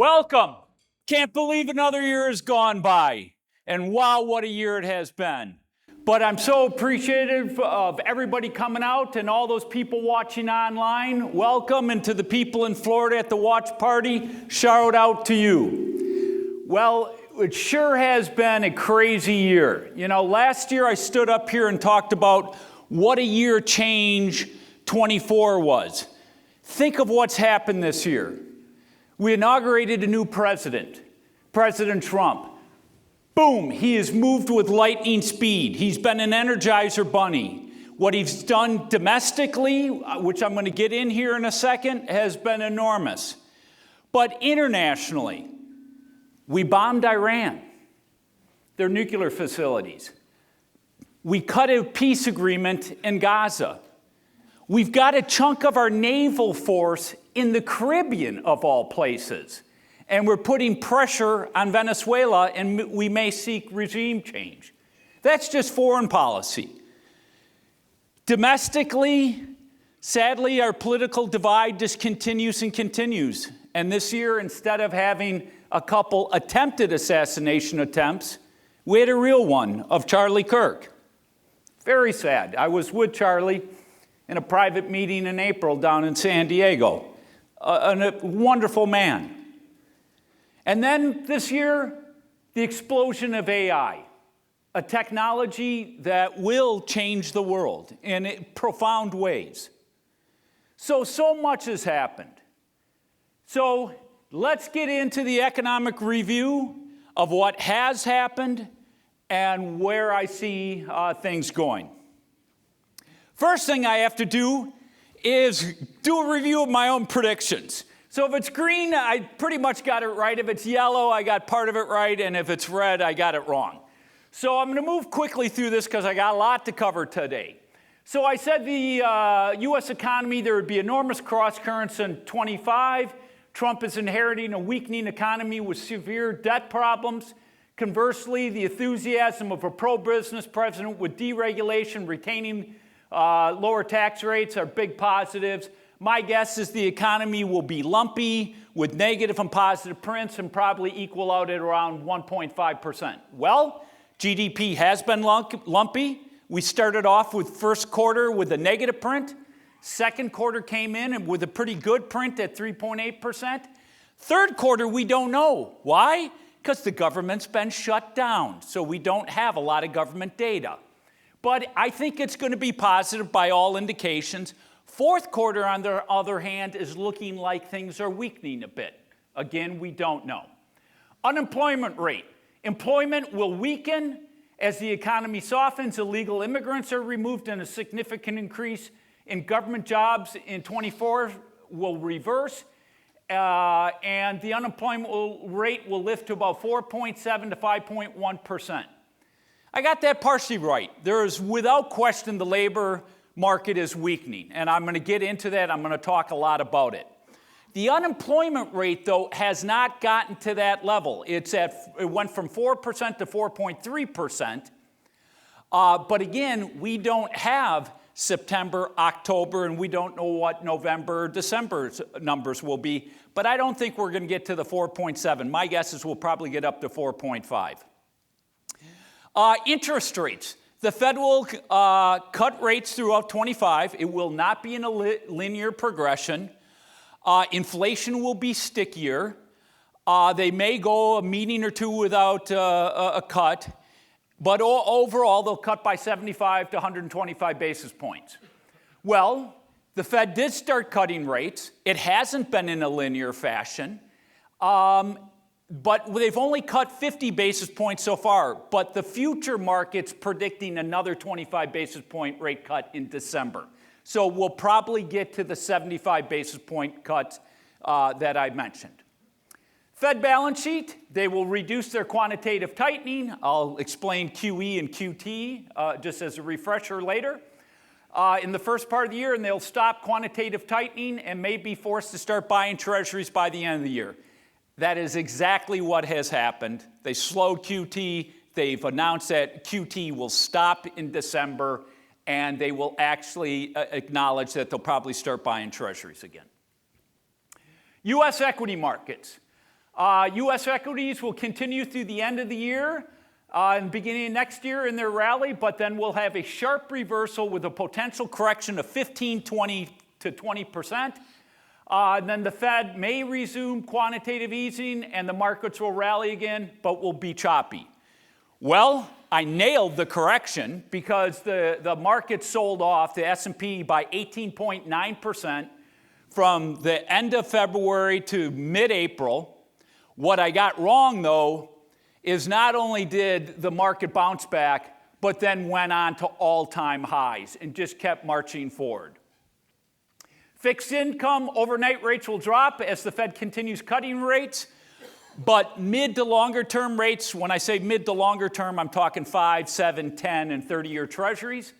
Welcome. Can't believe another year has gone by. And wow, what a year it has been. But I'm so appreciative of everybody coming out and all those people watching online. Welcome, and to the people in Florida at the watch party, shout out to you. Well, it sure has been a crazy year. You know, last year I stood up here and talked about what a year change 24 was. Think of what's happened this year. We inaugurated a new president, President Trump. Boom, he has moved with lightning speed. He's been an Energizer bunny. What he's done domestically, which I'm going to get in here in a second, has been enormous. But internationally, we bombed Iran, their nuclear facilities. We cut a peace agreement in Gaza. We've got a chunk of our naval force in the Caribbean, of all places. And we're putting pressure on Venezuela, and we may seek regime change. That's just foreign policy. Domestically, sadly, our political divide just continues and continues. And this year, instead of having a couple attempted assassination attempts, we had a real one of Charlie Kirk. Very sad. I was with Charlie in a private meeting in April down in San Diego. A wonderful man. And then this year, the explosion of AI, a technology that will change the world in profound ways. So much has happened. So let's get into the economic review of what has happened and where I see things going. First thing I have to do is do a review of my own predictions. So if it's green, I pretty much got it right. If it's yellow, I got part of it right. And if it's red, I got it wrong. So I'm going to move quickly through this because I got a lot to cover today. So I said the U.S. economy, there would be enormous cross currents in 25. Trump is inheriting a weakening economy with severe debt problems. Conversely, the enthusiasm of a pro-business president with deregulation, retaining lower tax rates are big positives. My guess is the economy will be lumpy with negative and positive prints and probably equal out at around 1.5%. Well, GDP has been lumpy. We started off with first quarter with a negative print. Second quarter came in with a pretty good print at 3.8%. Third quarter, we don't know. Why? Because the government's been shut down, so we don't have a lot of government data. But I think it's going to be positive by all indications. Fourth quarter, on the other hand, is looking like things are weakening a bit. Again, we don't know. Unemployment rate. Employment will weaken as the economy softens. Illegal immigrants are removed, and a significant increase in government jobs in 24 will reverse. And the unemployment rate will lift to about 4.7 to 5.1%. I got that partially right. There is, without question, the labor market is weakening, and I'm going to get into that. I'm going to talk a lot about it. The unemployment rate, though, has not gotten to that level. It went from 4% to 4.3%. But again, we don't have September, October, and we don't know what November, December's numbers will be. But I don't think we're going to get to the 4.7. My guess is we'll probably get up to 4.5. Interest rates. The Fed will cut rates throughout 25. It will not be in a linear progression. Inflation will be stickier. They may go a meeting or two without a cut. But overall, they'll cut by 75 to 125 basis points. Well, the Fed did start cutting rates. It hasn't been in a linear fashion. But they've only cut 50 basis points so far. But the future market's predicting another 25 basis point rate cut in December. So we'll probably get to the 75 basis point cut that I mentioned. Fed balance sheet, they will reduce their quantitative tightening. I'll explain QE and QT just as a refresher later. In the first part of the year, and they'll stop quantitative tightening and may be forced to start buying treasuries by the end of the year. That is exactly what has happened. They slowed QT. They've announced that QT will stop in December, and they will actually acknowledge that they'll probably start buying treasuries again. U.S. equity markets. U.S. equities will continue through the end of the year and beginning of next year in their rally, but then we'll have a sharp reversal with a potential correction of 15, 20 to 20%. Then the Fed may resume quantitative easing and the markets will rally again, but will be choppy. Well, I nailed the correction because the market sold off the S&P by 18.9% from the end of February to mid-April. What I got wrong, though, is not only did the market bounce back, but then went on to all-time highs and just kept marching forward. Fixed income overnight rates will drop as the Fed continues cutting rates, but mid to longer term rates, when I say mid to longer term, I'm talking 5, 7, 10, and 30-year treasuries,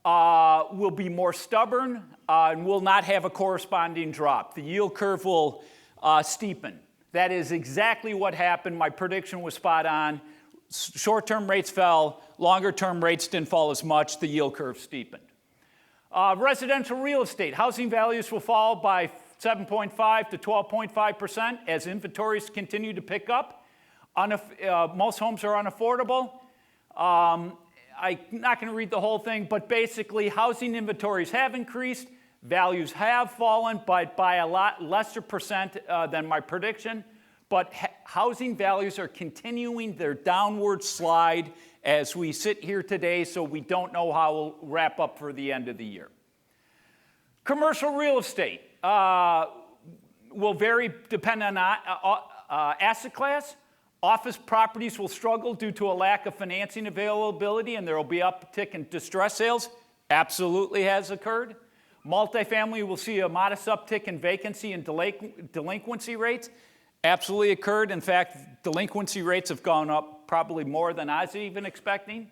will be more stubborn and will not have a corresponding drop. The yield curve will steepen. That is exactly what happened. My prediction was spot on. Short-term rates fell, longer-term rates didn't fall as much, the yield curve steepened. Residential real estate, housing values will fall by 7.5 to 12.5% as inventories continue to pick up. Most homes are unaffordable. I'm not going to read the whole thing, but basically housing inventories have increased, values have fallen, but by a lot lesser percent than my prediction. But housing values are continuing their downward slide as we sit here today, so we don't know how we'll wrap up for the end of the year. Commercial real estate will vary depending on asset class. Office properties will struggle due to a lack of financing availability, and there will be uptick in distress sales. Absolutely has occurred. Multifamily will see a modest uptick in vacancy and delinquency rates. Absolutely occurred. In fact, delinquency rates have gone up probably more than I was even expecting.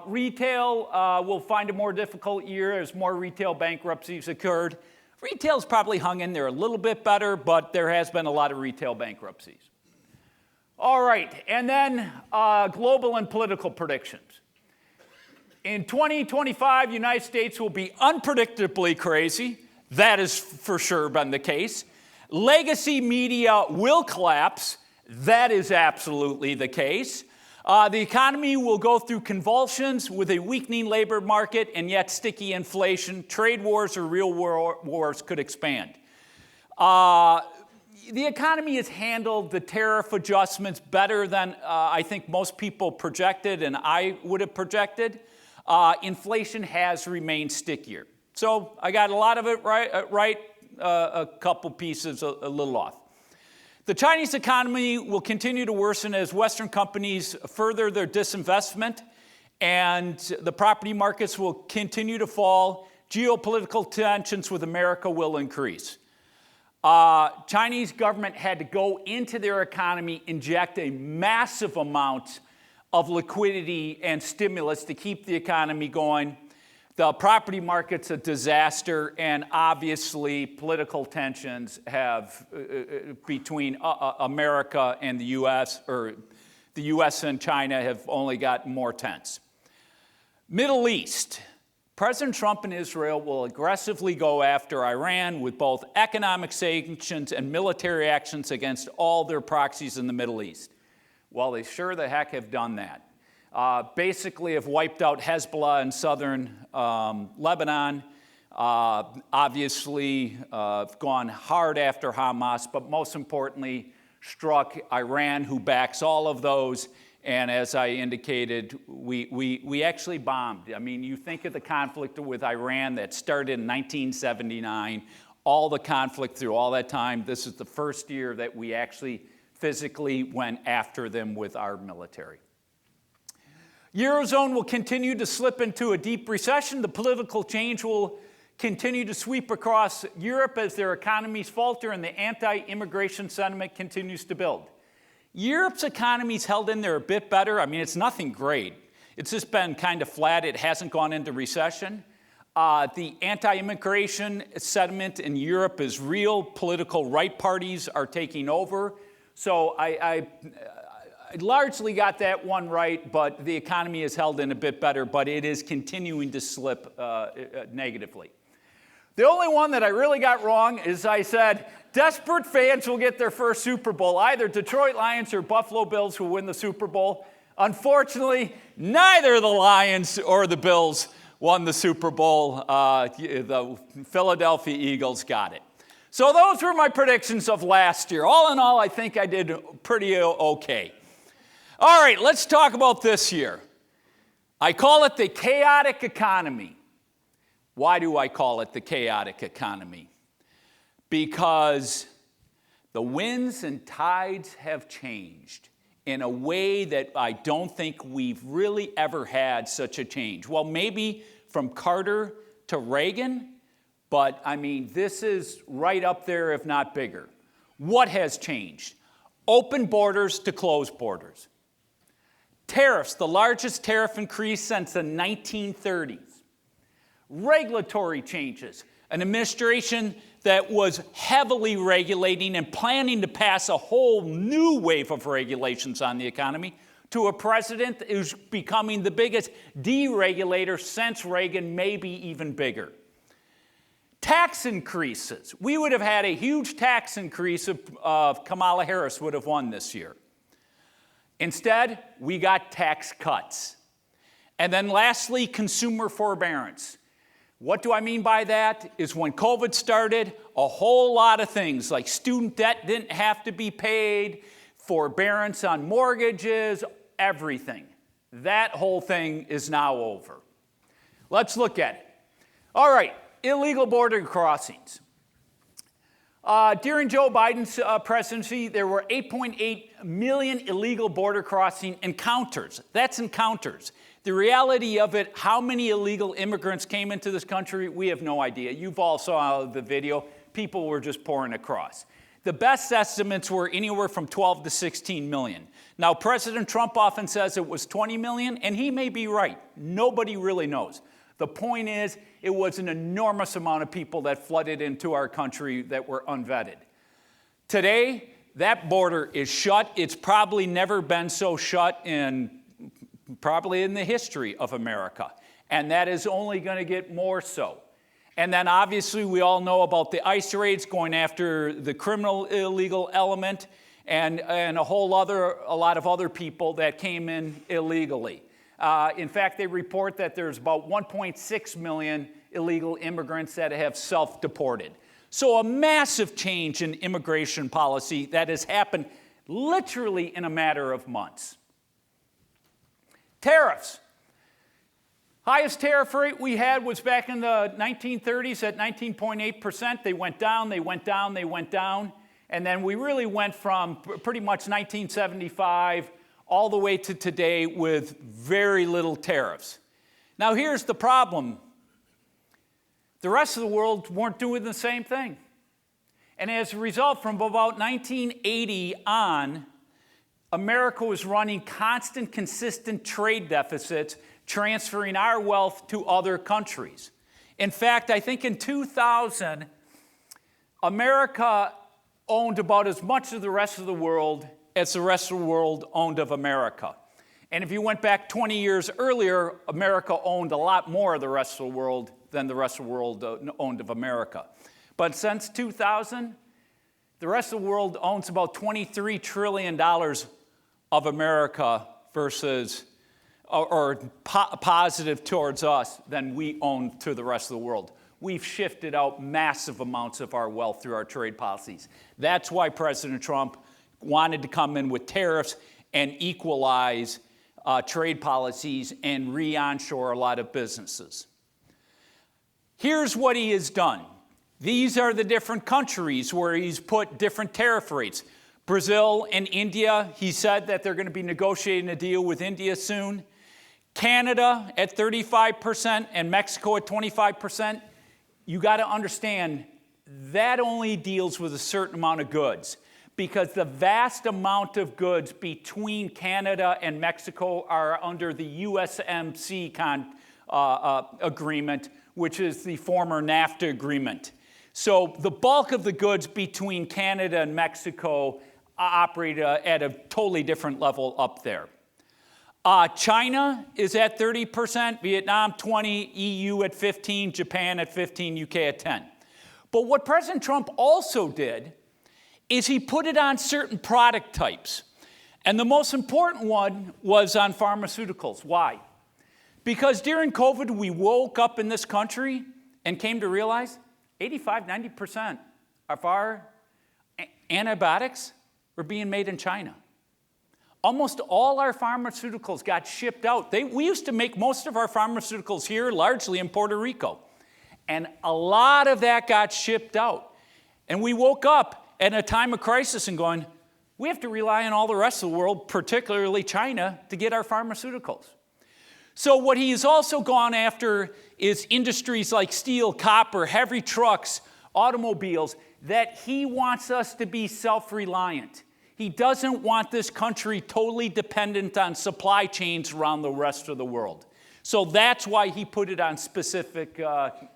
Retail will find a more difficult year as more retail bankruptcies occurred. Retail's probably hung in there a little bit better, but there has been a lot of retail bankruptcies. All right, and then global and political predictions. In 2025, the United States will be unpredictably crazy. That has for sure been the case. Legacy media will collapse. That is absolutely the case. The economy will go through convulsions with a weakening labor market and yet sticky inflation. Trade wars or real wars could expand. The economy has handled the tariff adjustments better than I think most people projected and I would have projected. Inflation has remained stickier. So I got a lot of it right, a couple pieces a little off. The Chinese economy will continue to worsen as Western companies further their disinvestment, and the property markets will continue to fall. Geopolitical tensions with America will increase. Chinese government had to go into their economy, inject a massive amount of liquidity and stimulus to keep the economy going. The property market's a disaster, and obviously political tensions have between America and the U.S., or the U.S. and China have only gotten more tense. Middle East. President Trump and Israel will aggressively go after Iran with both economic sanctions and military actions against all their proxies in the Middle East. Well, they sure the heck have done that. Basically have wiped out Hezbollah in southern Lebanon, obviously gone hard after Hamas, but most importantly, struck Iran, who backs all of those. And as I indicated, we actually bombed. I mean, you think of the conflict with Iran that started in 1979, all the conflict through all that time. This is the first year that we actually physically went after them with our military. Eurozone will continue to slip into a deep recession. The political change will continue to sweep across Europe as their economies falter and the anti-immigration sentiment continues to build. Europe's economy's held in there a bit better. I mean, it's nothing great. It's just been kind of flat. It hasn't gone into recession. The anti-immigration sentiment in Europe is real. Political right parties are taking over. So I largely got that one right, but the economy is held in a bit better, but it is continuing to slip negatively. The only one that I really got wrong is I said, desperate fans will get their first Super Bowl, either Detroit Lions or Buffalo Bills will win the Super Bowl. Unfortunately, neither the Lions or the Bills won the Super Bowl. The Philadelphia Eagles got it. So those were my predictions of last year. All in all, I think I did pretty okay. All right, let's talk about this year. I call it the chaotic economy. Why do I call it the chaotic economy? Because the winds and tides have changed in a way that I don't think we've really ever had such a change. Well, maybe from Carter to Reagan, but I mean, this is right up there, if not bigger. What has changed? Open borders to closed borders. Tariffs, the largest tariff increase since the 1930s. Regulatory changes, an administration that was heavily regulating and planning to pass a whole new wave of regulations on the economy, to a president who's becoming the biggest deregulator since Reagan, maybe even bigger. Tax increases. We would have had a huge tax increase if Kamala Harris would have won this year. Instead, we got tax cuts. And then lastly, consumer forbearance. What do I mean by that? Is when COVID started, a whole lot of things like student debt didn't have to be paid, forbearance on mortgages, everything. That whole thing is now over. Let's look at it. All right, illegal border crossings. During Joe Biden's presidency, there were 8.8 million illegal border crossing encounters. That's encounters. The reality of it, how many illegal immigrants came into this country, we have no idea. You've all saw the video. People were just pouring across. The best estimates were anywhere from 12 to 16 million. Now, President Trump often says it was 20 million, and he may be right. Nobody really knows. The point is, it was an enormous amount of people that flooded into our country that were unvetted. Today, that border is shut. It's probably never been so shut probably in the history of America. And that is only going to get more so. And then obviously we all know about the ICE raids going after the criminal illegal element and a lot of other people that came in illegally. In fact, they report that there's about 1.6 million illegal immigrants that have self-deported. So a massive change in immigration policy that has happened literally in a matter of months. Tariffs. Highest tariff rate we had was back in the 1930s at 19.8%. They went down, they went down, they went down. And then we really went from pretty much 1975 all the way to today with very little tariffs. Now here's the problem. The rest of the world weren't doing the same thing. And as a result, from about 1980 on, America was running constant, consistent trade deficits, transferring our wealth to other countries. In fact, I think in 2000, America owned about as much of the rest of the world as the rest of the world owned of America. And if you went back 20 years earlier, America owned a lot more of the rest of the world than the rest of the world owned of America. But since 2000, the rest of the world owns about $23 trillion of America versus, or positive towards us than we own to the rest of the world. We've shifted out massive amounts of our wealth through our trade policies. That's why President Trump wanted to come in with tariffs and equalize trade policies and re-onshore a lot of businesses. Here's what he has done. These are the different countries where he's put different tariff rates. Brazil and India, he said that they're going to be negotiating a deal with India soon. Canada at 35% and Mexico at 25%. You got to understand that only deals with a certain amount of goods, because the vast amount of goods between Canada and Mexico are under the USMCA agreement, which is the former NAFTA agreement. So the bulk of the goods between Canada and Mexico operate at a totally different level up there. China is at 30%, Vietnam 20%, EU at 15%, Japan at 15%, UK at 10%. But what President Trump also did is he put it on certain product types. And the most important one was on pharmaceuticals. Why? Because during COVID, we woke up in this country and came to realize 85–90% of our antibiotics were being made in China. Almost all our pharmaceuticals got shipped out. We used to make most of our pharmaceuticals here, largely in Puerto Rico. And a lot of that got shipped out. And we woke up at a time of crisis and going, we have to rely on all the rest of the world, particularly China, to get our pharmaceuticals. So what he's also gone after is industries like steel, copper, heavy trucks, automobiles, that he wants us to be self-reliant. He doesn't want this country totally dependent on supply chains around the rest of the world. So that's why he put it on specific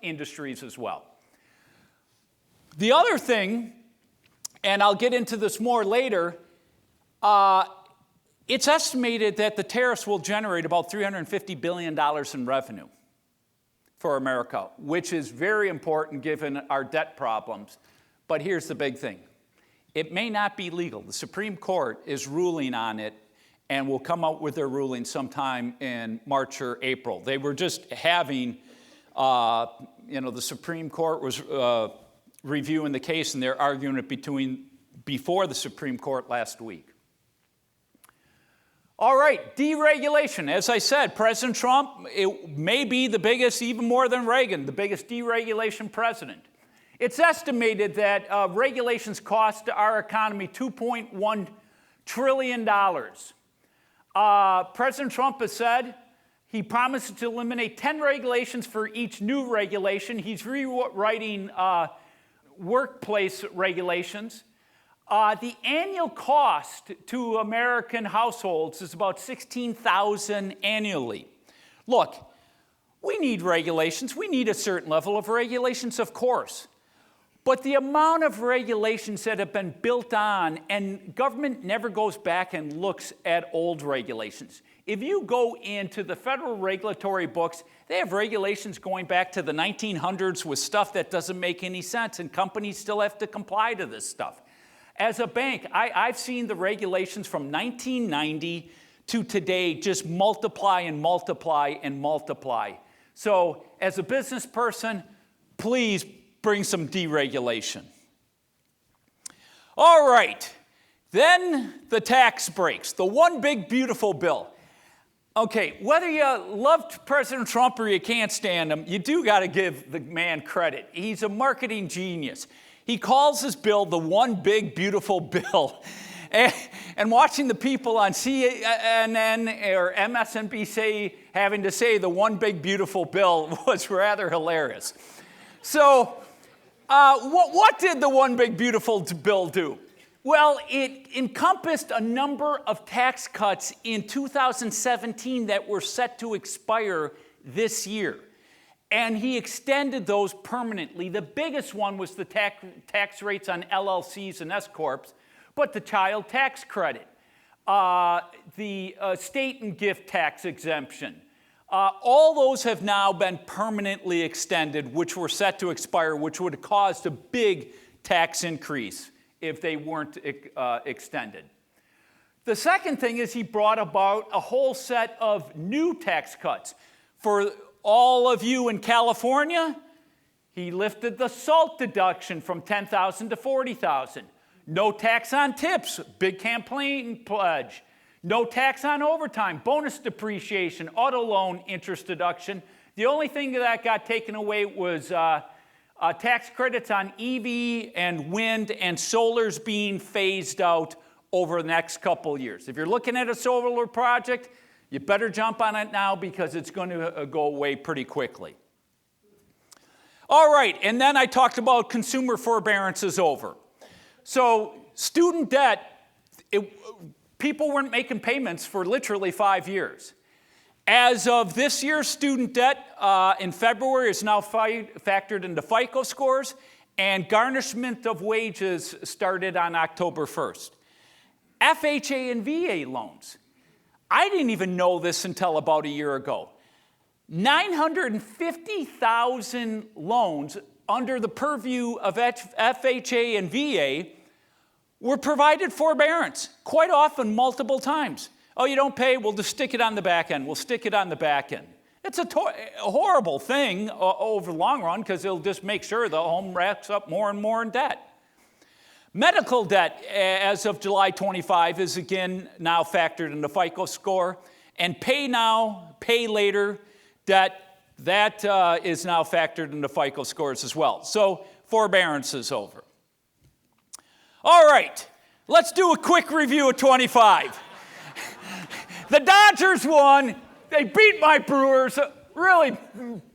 industries as well. The other thing, and I'll get into this more later, it's estimated that the tariffs will generate about $350 billion in revenue for America, which is very important given our debt problems. But here's the big thing. It may not be legal. The Supreme Court is ruling on it and will come out with their ruling sometime in March or April. They were just having, the Supreme Court was reviewing the case, and they're arguing it before the Supreme Court last week. All right, deregulation. As I said, President Trump, it may be the biggest, even more than Reagan, the biggest deregulation president. It's estimated that regulations cost our economy $2.1 trillion. President Trump has said he promised to eliminate 10 regulations for each new regulation. He's rewriting workplace regulations. The annual cost to American households is about $16,000 annually. Look, we need regulations. We need a certain level of regulations, of course. But the amount of regulations that have been built on, and government never goes back and looks at old regulations. If you go into the federal regulatory books, they have regulations going back to the 1900s with stuff that doesn't make any sense, and companies still have to comply to this stuff. As a bank, I've seen the regulations from 1990 to today just multiply and multiply and multiply. So as a business person, please bring some deregulation. All right, then the tax breaks, the one big beautiful bill. Okay, whether you love President Trump or you can't stand him, you do got to give the man credit. He's a marketing genius. He calls his bill the one big beautiful bill. And watching the people on CNN or MSNBC having to say the one big beautiful bill was rather hilarious. So what did the one big beautiful bill do? Well, it encompassed a number of tax cuts in 2017 that were set to expire this year. And he extended those permanently. The biggest one was the tax rates on LLCs and S-corps, but the child tax credit, the state and gift tax exemption. All those have now been permanently extended, which were set to expire, which would have caused a big tax increase if they weren't extended. The second thing is he brought about a whole set of new tax cuts. For all of you in California, he lifted the SALT deduction from $10,000 to $40,000. No tax on tips, big campaign pledge. No tax on overtime, bonus depreciation, auto loan interest deduction. The only thing that got taken away was tax credits on EV and wind and solar's being phased out over the next couple years. If you're looking at a solar project, you better jump on it now because it's going to go away pretty quickly. All right, and then I talked about consumer forbearance is over. So student debt, people weren't making payments for literally 5 years. As of this year, student debt in February is now factored into FICO scores, and garnishment of wages started on October 1st. FHA and VA loans. I didn't even know this until about a year ago. 950,000 loans under the purview of FHA and VA were provided forbearance, quite often multiple times. Oh, you don't pay, we'll just stick it on the back end. We'll stick it on the back end. It's a horrible thing over the long run because it'll just make sure the home racks up more and more in debt. Medical debt, as of July 25, is again now factored in the FICO score. And pay now, pay later debt, that is now factored into FICO scores as well. So forbearance is over. All right, let's do a quick review of 25. The Dodgers won. They beat my Brewers. Really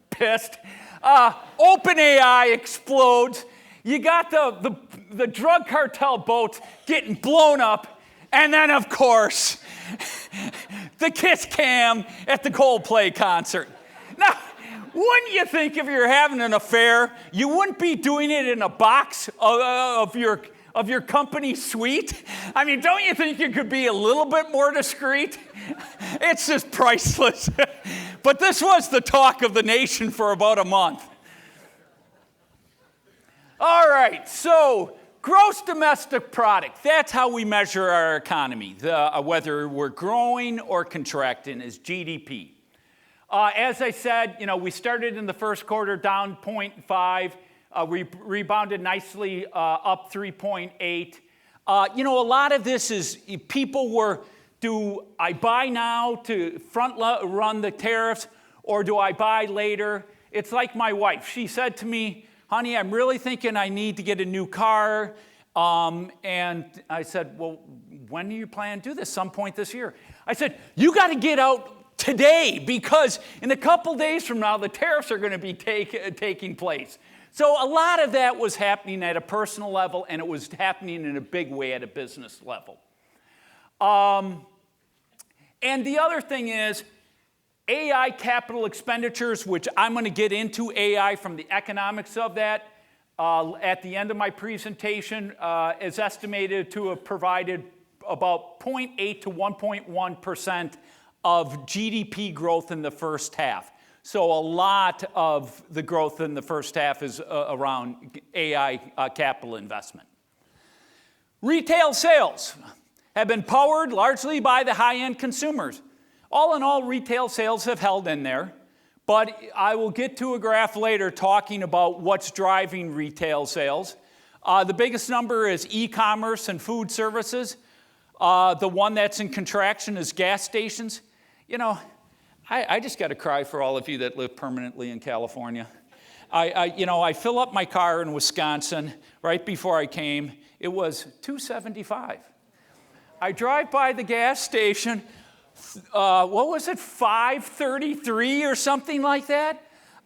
pissed. OpenAI explodes. You got the drug cartel boats getting blown up. And then, of course, the kiss cam at the Coldplay concert. Now, wouldn't you think if you're having an affair, you wouldn't be doing it in a box of your company suite? I mean, don't you think you could be a little bit more discreet? It's just priceless. But this was the talk of the nation for about a month. All right, so gross domestic product. That's how we measure our economy, whether we're growing or contracting, is GDP. As I said, we started in the first quarter down 0.5. We rebounded nicely up 3.8. A lot of this is people do I buy now to front run the tariffs, or do I buy later? It's like my wife. She said to me, honey, I'm really thinking I need to get a new car. And I said, well, when do you plan to do this? Some point this year. I said, you got to get out today, because in a couple days from now, the tariffs are going to be taking place. So a lot of that was happening at a personal level, and it was happening in a big way at a business level. And the other thing is AI capital expenditures, which I'm going to get into AI from the economics of that at the end of my presentation, is estimated to have provided about 0.8 to 1.1% of GDP growth in the first half. So a lot of the growth in the first half is around AI capital investment. Retail sales have been powered largely by the high-end consumers. All in all, retail sales have held in there, but I will get to a graph later talking about what's driving retail sales. The biggest number is e-commerce and food services. The one that's in contraction is gas stations. I just got to cry for all of you that live permanently in California. I fill up my car in Wisconsin right before I came. It was $2.75. I drive by the gas station. What was it, $5.33 or something like that?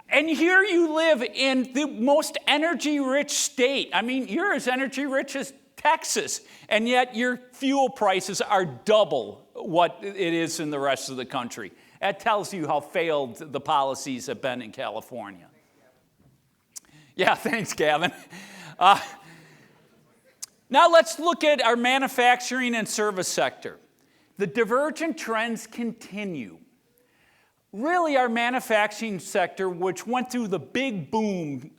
And here you live in the most energy-rich state. I mean, you're as energy-rich as Texas, and yet your fuel prices are double what it is in the rest of the country. That tells you how failed the policies have been in California. Yeah, thanks, Gavin. Now let's look at our manufacturing and service sector. The divergent trends continue. Really, our manufacturing sector, which went through the big boom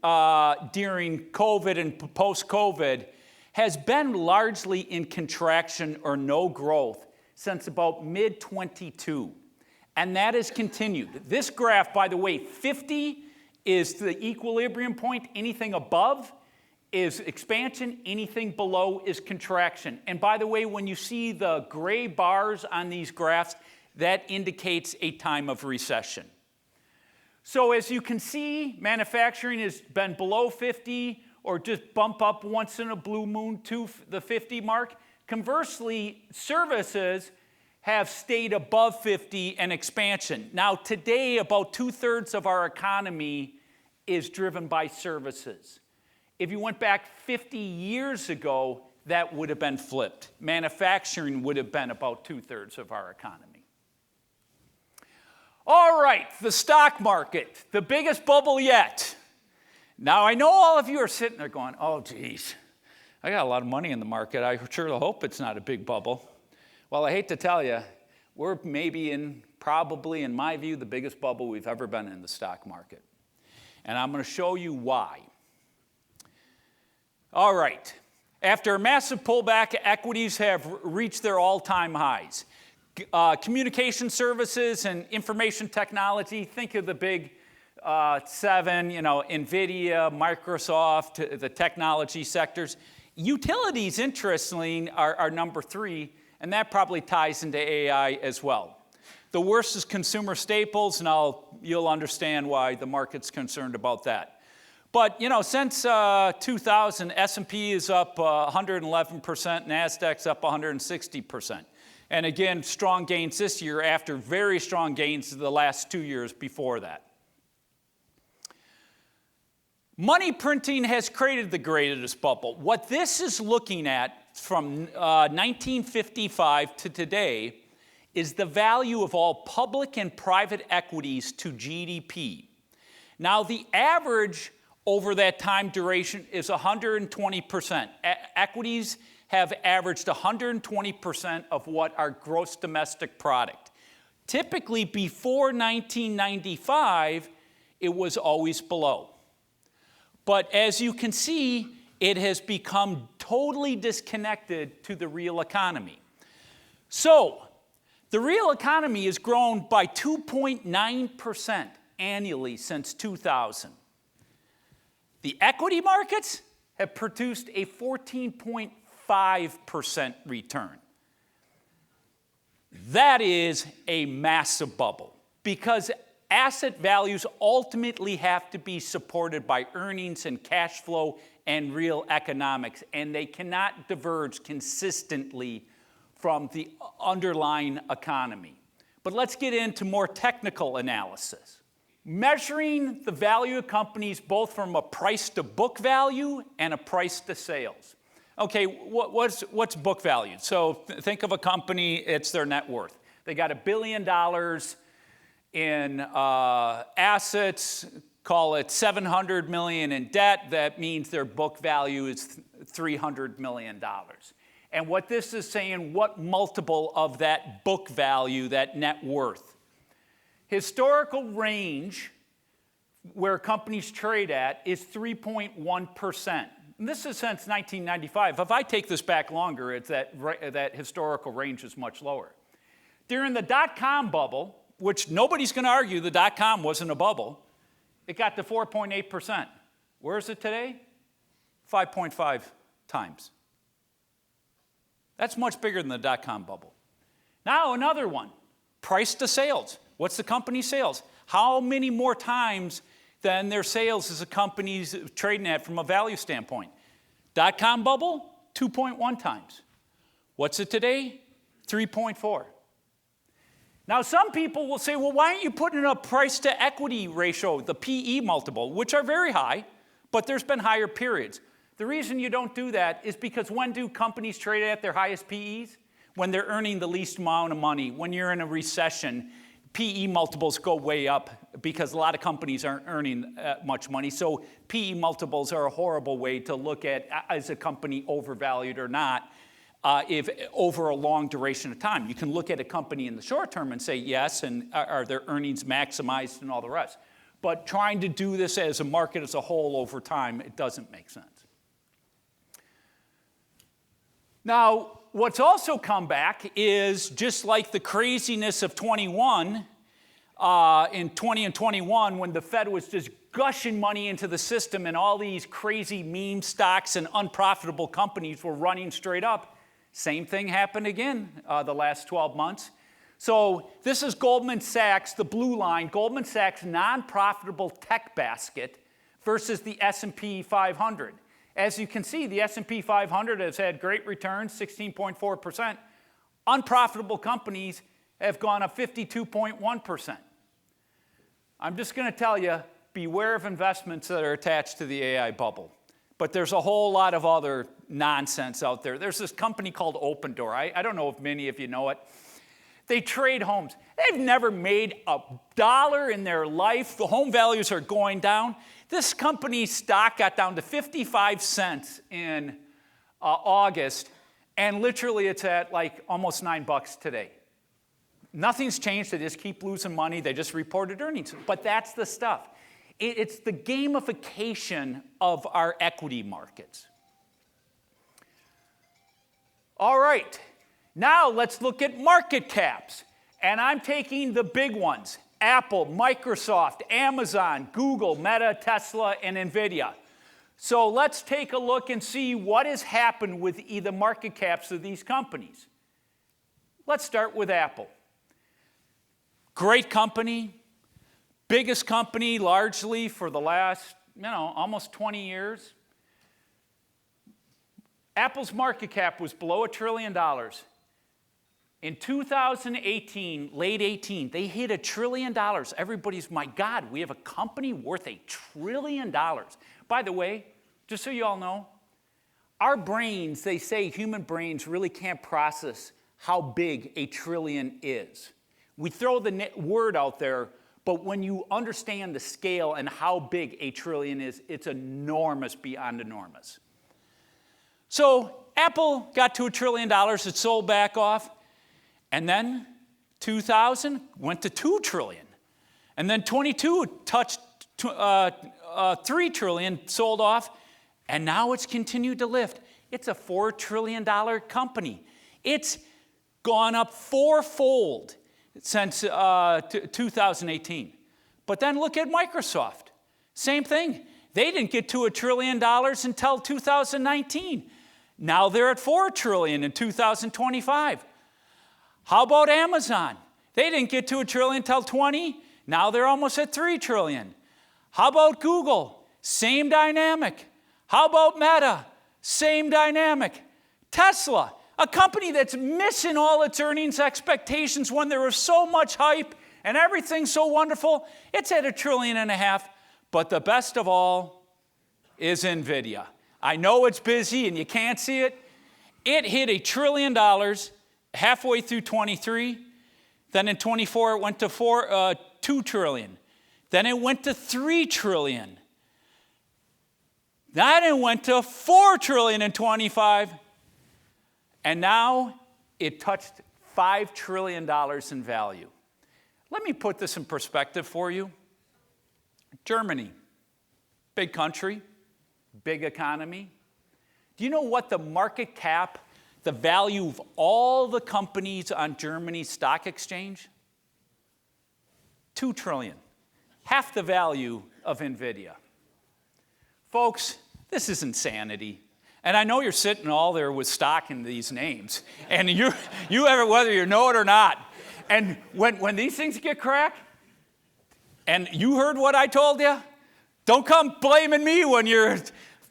during COVID and post-COVID, has been largely in contraction or no growth since about mid-22. And that has continued. This graph, by the way, 50 is the equilibrium point. Anything above is expansion. Anything below is contraction. And by the way, when you see the gray bars on these graphs, that indicates a time of recession. So as you can see, manufacturing has been below 50 or just bump up once in a blue moon to the 50 mark. Conversely, services have stayed above 50 and expansion. Now today, about 2/3 of our economy is driven by services. If you went back 50 years ago, that would have been flipped. Manufacturing would have been about 2/3 of our economy. All right, the stock market, the biggest bubble yet. Now, I know all of you are sitting there going, oh, geez, I got a lot of money in the market. I sure hope it's not a big bubble. Well, I hate to tell you, we're maybe probably in my view, the biggest bubble we've ever been in the stock market. And I'm going to show you why. All right. After a massive pullback, equities have reached their all-time highs. Communication services and information technology, think of the big seven, NVIDIA, Microsoft, the technology sectors. Utilities, interestingly, are number 3, and that probably ties into AI as well. The worst is consumer staples, and you'll understand why the market's concerned about that. But, since 2000, S&P is up 111%, NASDAQ's up 160%. And again, strong gains this year after very strong gains the last 2 years before that. Money printing has created the greatest bubble. What this is looking at from 1955 to today is the value of all public and private equities to GDP. Now, the average over that time duration is 120%. Equities have averaged 120% of what our gross domestic product. Typically, before 1995, it was always below. But as you can see, it has become totally disconnected to the real economy. So, the real economy has grown by 2.9% annually since 2000. The equity markets have produced a 14.5% return. That is a massive bubble because asset values ultimately have to be supported by earnings and cash flow and real economics, and they cannot diverge consistently from the underlying economy. But let's get into more technical analysis. Measuring the value of companies both from a price to book value and a price to sales. Okay, what's book value? So think of a company, it's their net worth. They got $1 billion in assets, call it $700 million in debt. That means their book value is $300 million. And what this is saying, what multiple of that book value, that net worth? Historical range where companies trade at is 3.1%. And this is since 1995. If I take this back longer, it's that historical range is much lower. During the dot-com bubble, which nobody's going to argue the dot-com wasn't a bubble, it got to 4.8%. Where is it today? 5.5 times. That's much bigger than the dot-com bubble. Now another one, price to sales. What's the company's sales? How many more times than their sales is a company's trading at from a value standpoint? Dot-com bubble, 2.1 times. What's it today? 3.4. Now some people will say, well, why aren't you putting a price to equity ratio, the PE multiple, which are very high, but there's been higher periods. The reason you don't do that is because when do companies trade at their highest PEs? When they're earning the least amount of money. When you're in a recession, PE multiples go way up because a lot of companies aren't earning much money. So PE multiples are a horrible way to look at is a company overvalued or not if over a long duration of time. You can look at a company in the short term and say yes, and are their earnings maximized and all the rest. But trying to do this as a market as a whole over time, it doesn't make sense. Now, what's also come back is just like the craziness of 21, in 20 and 21, when the Fed was just gushing money into the system and all these crazy meme stocks and unprofitable companies were running straight up. Same thing happened again the last 12 months. So this is Goldman Sachs, the blue line, Goldman Sachs non-profitable tech basket versus the S&P 500. As you can see, the S&P 500 has had great returns, 16.4%. Unprofitable companies have gone up 52.1%. I'm just going to tell you, beware of investments that are attached to the AI bubble. But there's a whole lot of other nonsense out there. There's this company called Open Door. I don't know if many of you know it. They trade homes. They've never made $1 in their life. The home values are going down. This company's stock got down to 55 cents in August, and literally it's at like almost $9 today. Nothing's changed. They just keep losing money. They just reported earnings. But that's the stuff. It's the gamification of our equity markets. All right. Now let's look at market caps. And I'm taking the big ones: Apple, Microsoft, Amazon, Google, Meta, Tesla, and NVIDIA. So let's take a look and see what has happened with the market caps of these companies. Let's start with Apple. Great company, biggest company largely for the last, almost 20 years. Apple's market cap was below $1 trillion. In 2018, late 18, they hit $1 trillion. Everybody's, my God, we have a company worth $1 trillion. By the way, just so you all know, our brains, they say human brains really can't process how big $1 trillion is. We throw the word out there, but when you understand the scale and how big $1 trillion is, it's enormous beyond enormous. So Apple got to $1 trillion, it sold back off, and then 2000 went to $2 trillion. And then 22 touched $3 trillion, sold off, and now it's continued to lift. It's a $4 trillion company. It's gone up fourfold since 2018. But then look at Microsoft. Same thing. They didn't get to $1 trillion until 2019. Now they're at $4 trillion in 2025. How about Amazon? They didn't get to $1 trillion until 20. Now they're almost at $3 trillion. How about Google? Same dynamic. How about Meta? Same dynamic. Tesla, a company that's missing all its earnings expectations when there was so much hype and everything's so wonderful, it's at $1.5 trillion. But the best of all is NVIDIA. I know it's busy and you can't see it. It hit $1 trillion halfway through 23. Then in 24, it went to $2 trillion. Then it went to $3 trillion. Then it went to $4 trillion in 25. And now it touched $5 trillion in value. Let me put this in perspective for you. Germany, big country, big economy. Do you know what the market cap, the value of all the companies on Germany's stock exchange? $2 trillion, half the value of NVIDIA. Folks, this is insanity. And I know you're sitting all there with stock in these names, and you have it whether you know it or not. And when these things get cracked, and you heard what I told you, don't come blaming me when you're,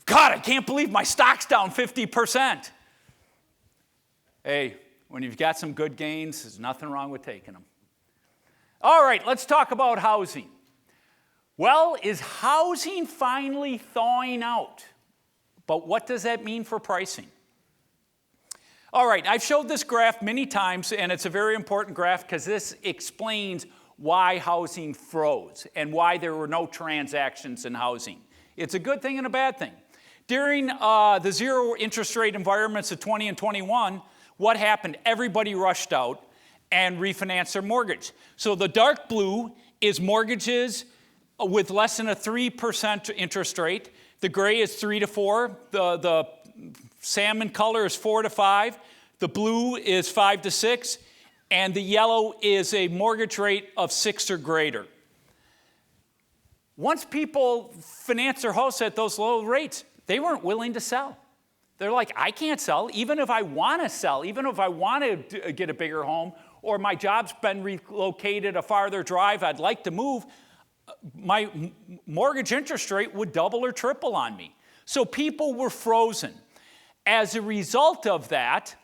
God, I can't believe my stock's down 50%. Hey, when you've got some good gains, there's nothing wrong with taking them. All right, let's talk about housing. Well, is housing finally thawing out? But what does that mean for pricing? All right, I've showed this graph many times, and it's a very important graph because this explains why housing froze and why there were no transactions in housing. It's a good thing and a bad thing. During the zero interest rate environments of 20 and 21, what happened? Everybody rushed out and refinanced their mortgage. So the dark blue is mortgages with less than a 3% interest rate. The gray is 3 to 4. The salmon color is 4 to 5. The blue is 5 to 6. And the yellow is a mortgage rate of 6 or greater. Once people finance their house at those low rates, they weren't willing to sell. They're like, I can't sell. Even if I want to sell, even if I want to get a bigger home, or my job's been relocated a farther drive, I'd like to move, my mortgage interest rate would double or triple on me. So people were frozen. As a result of that,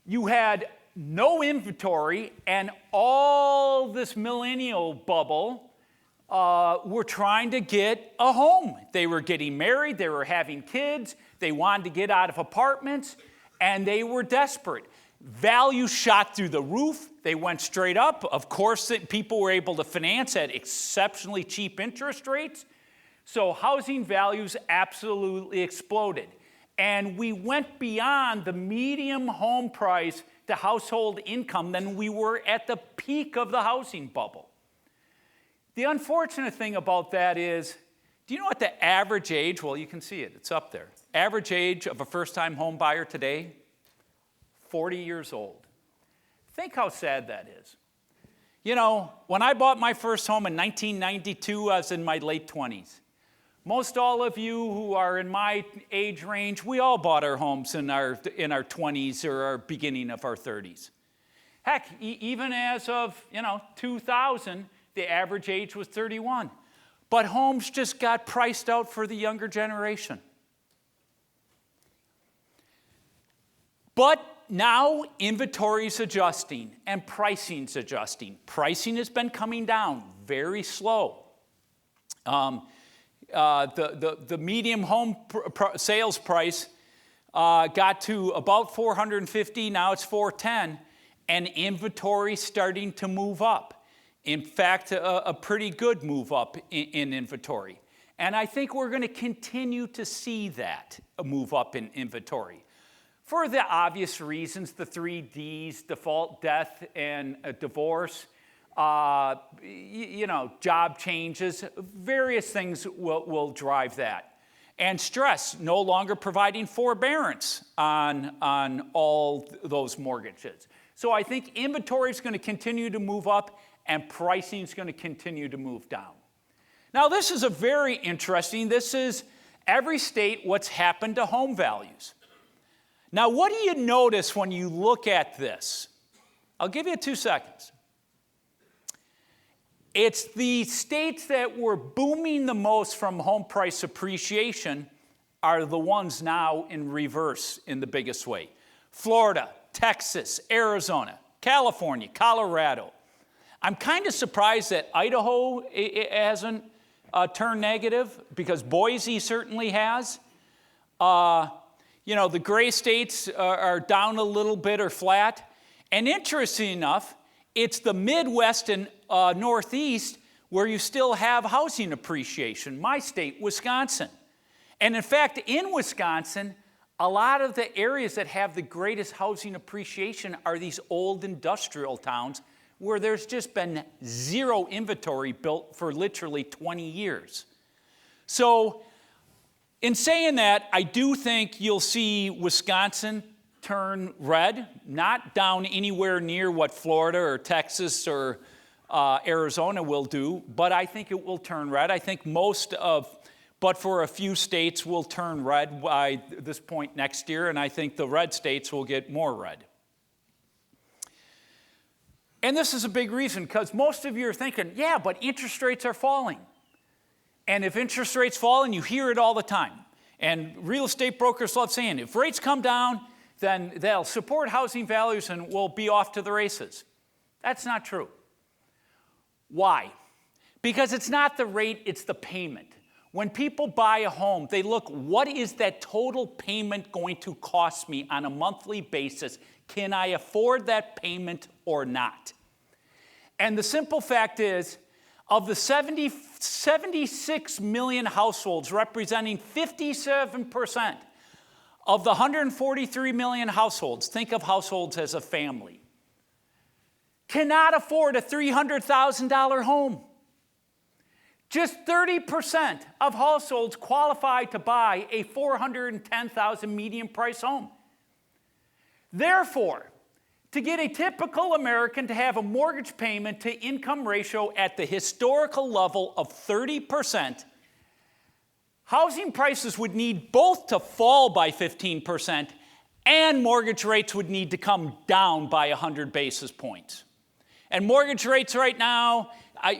you had no inventory, and all this millennial bubble were trying to get a home. They were getting married, they were having kids, they wanted to get out of apartments, and they were desperate. Value shot through the roof. They went straight up. Of course, people were able to finance at exceptionally cheap interest rates. So housing values absolutely exploded. And we went beyond the median home price the household income than we were at the peak of the housing bubble. The unfortunate thing about that is, do you know what the average age, well, you can see it, it's up there. Average age of a first-time home buyer today, 40 years old. Think how sad that is. You know, when I bought my first home in 1992, I was in my late 20s. Most all of you who are in my age range, we all bought our homes in our 20s or our beginning of our 30s. Heck, even as of 2000, the average age was 31. But homes just got priced out for the younger generation. But now inventory's adjusting and pricing's adjusting. Pricing has been coming down very slow. The medium home sales price got to about $450, now it's $410, and inventory starting to move up. In fact, a pretty good move up in inventory. And I think we're going to continue to see that move up in inventory. For the obvious reasons, the 3 Ds, default, death, and divorce, job changes, various things will drive that. And stress, no longer providing forbearance on all those mortgages. So I think inventory is going to continue to move up and pricing is going to continue to move down. Now this is a very interesting, this is every state what's happened to home values. Now what do you notice when you look at this? I'll give you 2 seconds. It's the states that were booming the most from home price appreciation are the ones now in reverse in the biggest way. Florida, Texas, Arizona, California, Colorado. I'm kind of surprised that Idaho hasn't turned negative because Boise certainly has. The gray states are down a little bit or flat. And interesting enough, it's the Midwest and Northeast where you still have housing appreciation, my state, Wisconsin. And in fact, in Wisconsin, a lot of the areas that have the greatest housing appreciation are these old industrial towns where there's just been zero inventory built for literally 20 years. So in saying that, I do think you'll see Wisconsin turn red, not down anywhere near what Florida or Texas or Arizona will do, but I think it will turn red. I think but for a few states will turn red by this point next year, and I think the red states will get more red. And this is a big reason, because most of you are thinking, yeah, but interest rates are falling. And if interest rates fall, and you hear it all the time, and real estate brokers love saying, if rates come down, then they'll support housing values and we'll be off to the races. That's not true. Why? Because it's not the rate, it's the payment. When people buy a home, they look, what is that total payment going to cost me on a monthly basis? Can I afford that payment or not? And the simple fact is, of the 76 million households, representing 57% of the 143 million households, think of households as a family, cannot afford a $300,000 home. Just 30% of households qualify to buy a $410,000 median price home. Therefore, to get a typical American to have a mortgage payment to income ratio at the historical level of 30%, housing prices would need both to fall by 15% and mortgage rates would need to come down by 100 basis points. And mortgage rates right now,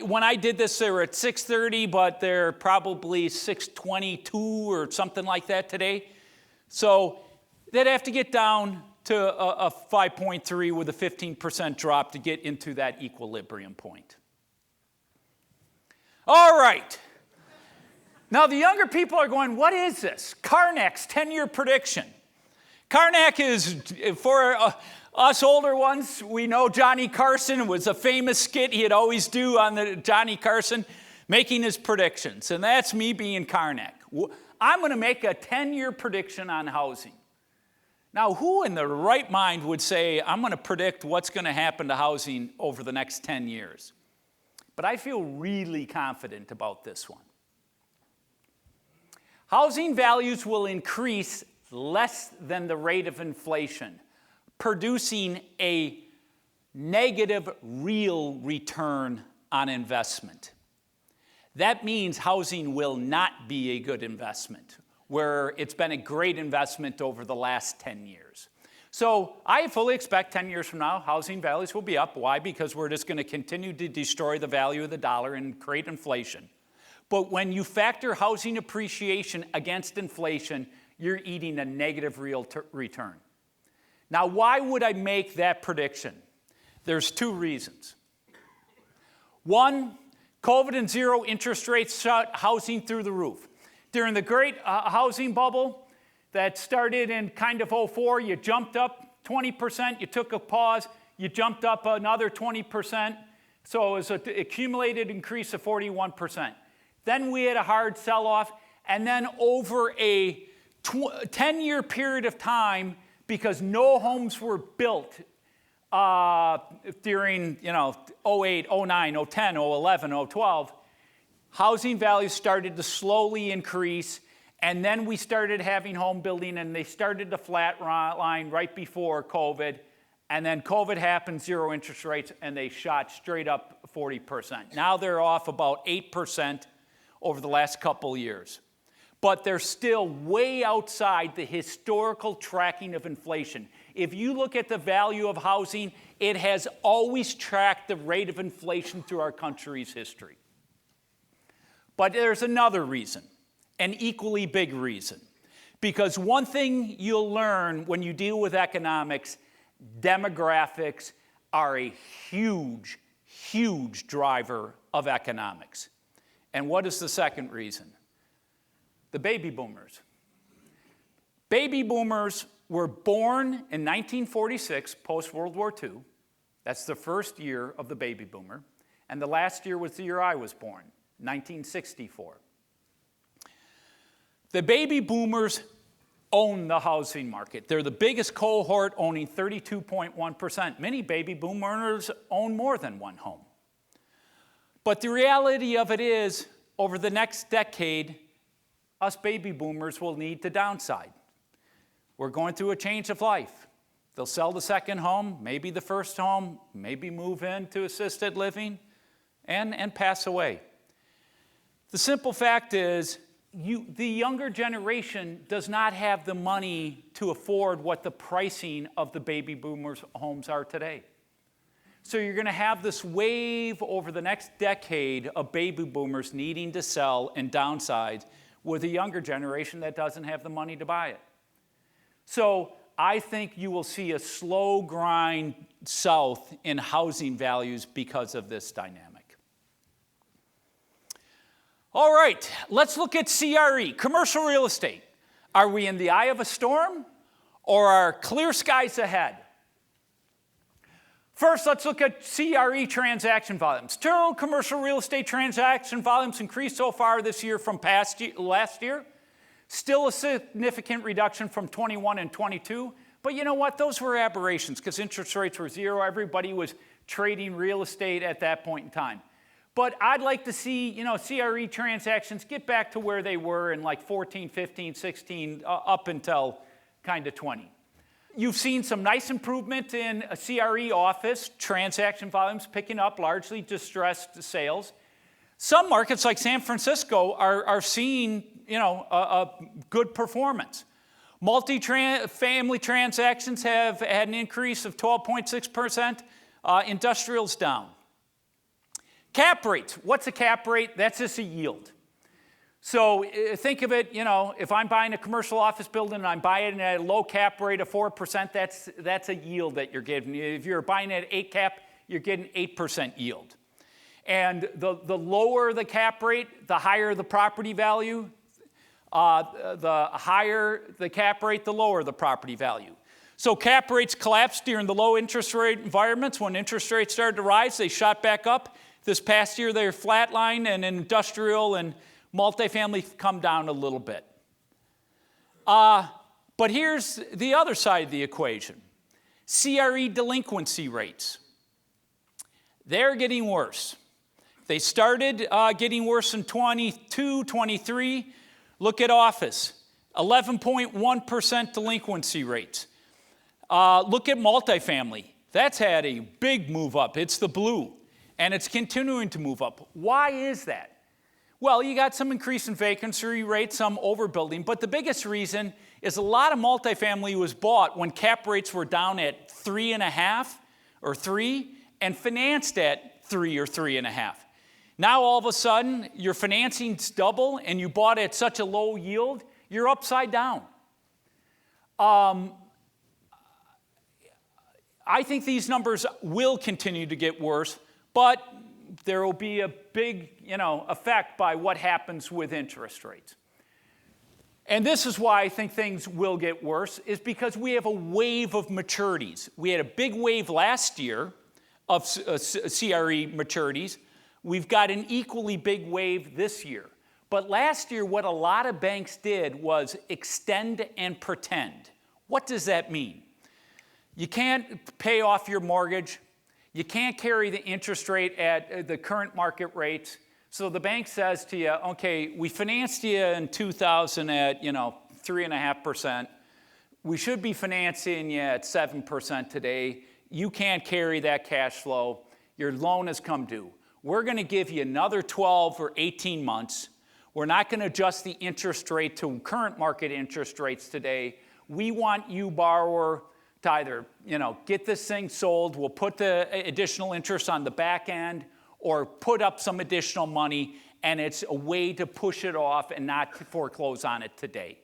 when I did this, they were at 630, but they're probably 622 or something like that today. So they'd have to get down to a 5.3 with a 15% drop to get into that equilibrium point. All right. Now the younger people are going, what is this? Carnack's 10-year prediction. Carnack is, for us older ones, we know Johnny Carson. It was a famous skit he'd always do on the Johnny Carson, making his predictions. And that's me being Carnack. I'm going to make a 10-year prediction on housing. Now, who in their right mind would say, I'm going to predict what's going to happen to housing over the next 10 years? But I feel really confident about this one. Housing values will increase less than the rate of inflation, producing a negative real return on investment. That means housing will not be a good investment, where it's been a great investment over the last 10 years. So I fully expect 10 years from now, housing values will be up. Why? Because we're just going to continue to destroy the value of the dollar and create inflation. But when you factor housing appreciation against inflation, you're eating a negative real return. Now, why would I make that prediction? There's two reasons. One, COVID and zero interest rates shot housing through the roof. During the great housing bubble that started in kind of 04, you jumped up 20%, you took a pause, you jumped up another 20%, so it was an accumulated increase of 41%. Then we had a hard sell-off, and then over a 10-year period of time, because no homes were built during 08, 09, 010, 011, 012, housing values started to slowly increase, and then we started having home building, and they started to flatline right before COVID, and then COVID happened, zero interest rates, and they shot straight up 40%. Now they're off about 8% over the last couple years. But they're still way outside the historical tracking of inflation. If you look at the value of housing, it has always tracked the rate of inflation through our country's history. But there's another reason, an equally big reason. Because one thing you'll learn when you deal with economics, demographics are a huge, huge driver of economics. And what is the second reason? The baby boomers. Baby boomers were born in 1946, post-World War II. That's the first year of the baby boomer. And the last year was the year I was born, 1964. The baby boomers own the housing market. They're the biggest cohort, owning 32.1%. Many baby boomers own more than one home. But the reality of it is, over the next decade, us baby boomers will need to downside. We're going through a change of life. They'll sell the second home, maybe the first home, maybe move into assisted living, and pass away. The simple fact is, the younger generation does not have the money to afford what the pricing of the baby boomers' homes are today. So you're going to have this wave over the next decade of baby boomers needing to sell and downsize, with a younger generation that doesn't have the money to buy it. So I think you will see a slow grind south in housing values because of this dynamic. All right, let's look at CRE, commercial real estate. Are we in the eye of a storm, or are clear skies ahead? First, let's look at CRE transaction volumes. Total commercial real estate transaction volumes increased so far this year from last year. Still a significant reduction from 21 and 22. But you know what? Those were aberrations because interest rates were zero. Everybody was trading real estate at that point in time. But I'd like to see, CRE transactions get back to where they were in like 14, 15, 16, up until kind of 20. You've seen some nice improvement in CRE office transaction volumes picking up, largely distressed sales. Some markets like San Francisco are seeing, a good performance. Multi-family transactions have had an increase of 12.6%. Industrial's down. Cap rates. What's a cap rate? That's just a yield. So think of it, if I'm buying a commercial office building and I'm buying it at a low cap rate of 4%, that's a yield that you're getting. If you're buying it at 8 cap, you're getting 8% yield. And the lower the cap rate, the higher the property value. The higher the cap rate, the lower the property value. So cap rates collapsed during the low interest rate environments. When interest rates started to rise, they shot back up. This past year, they're flatlined, and industrial and multifamily come down a little bit. But here's the other side of the equation. CRE delinquency rates. They're getting worse. They started getting worse in 22, 23. Look at office, 11.1% delinquency rates. Look at multifamily. That's had a big move up. It's the blue, and it's continuing to move up. Why is that? Well, you got some increase in vacancy rates, some overbuilding, but the biggest reason is a lot of multifamily was bought when cap rates were down at 3.5 or 3 and financed at 3 or 3.5. Now all of a sudden, your financing's double and you bought at such a low yield, you're upside down. I think these numbers will continue to get worse, but there will be a big, effect by what happens with interest rates. And this is why I think things will get worse, is because we have a wave of maturities. We had a big wave last year of CRE maturities. We've got an equally big wave this year. But last year, what a lot of banks did was extend and pretend. What does that mean? You can't pay off your mortgage. You can't carry the interest rate at the current market rates. So the bank says to you, okay, we financed you in 2000 at, 3.5%. We should be financing you at 7% today. You can't carry that cash flow. Your loan has come due. We're going to give you another 12 or 18 months. We're not going to adjust the interest rate to current market interest rates today. We want you, borrower, to either, get this thing sold. We'll put the additional interest on the back end, or put up some additional money, and it's a way to push it off and not foreclose on it today.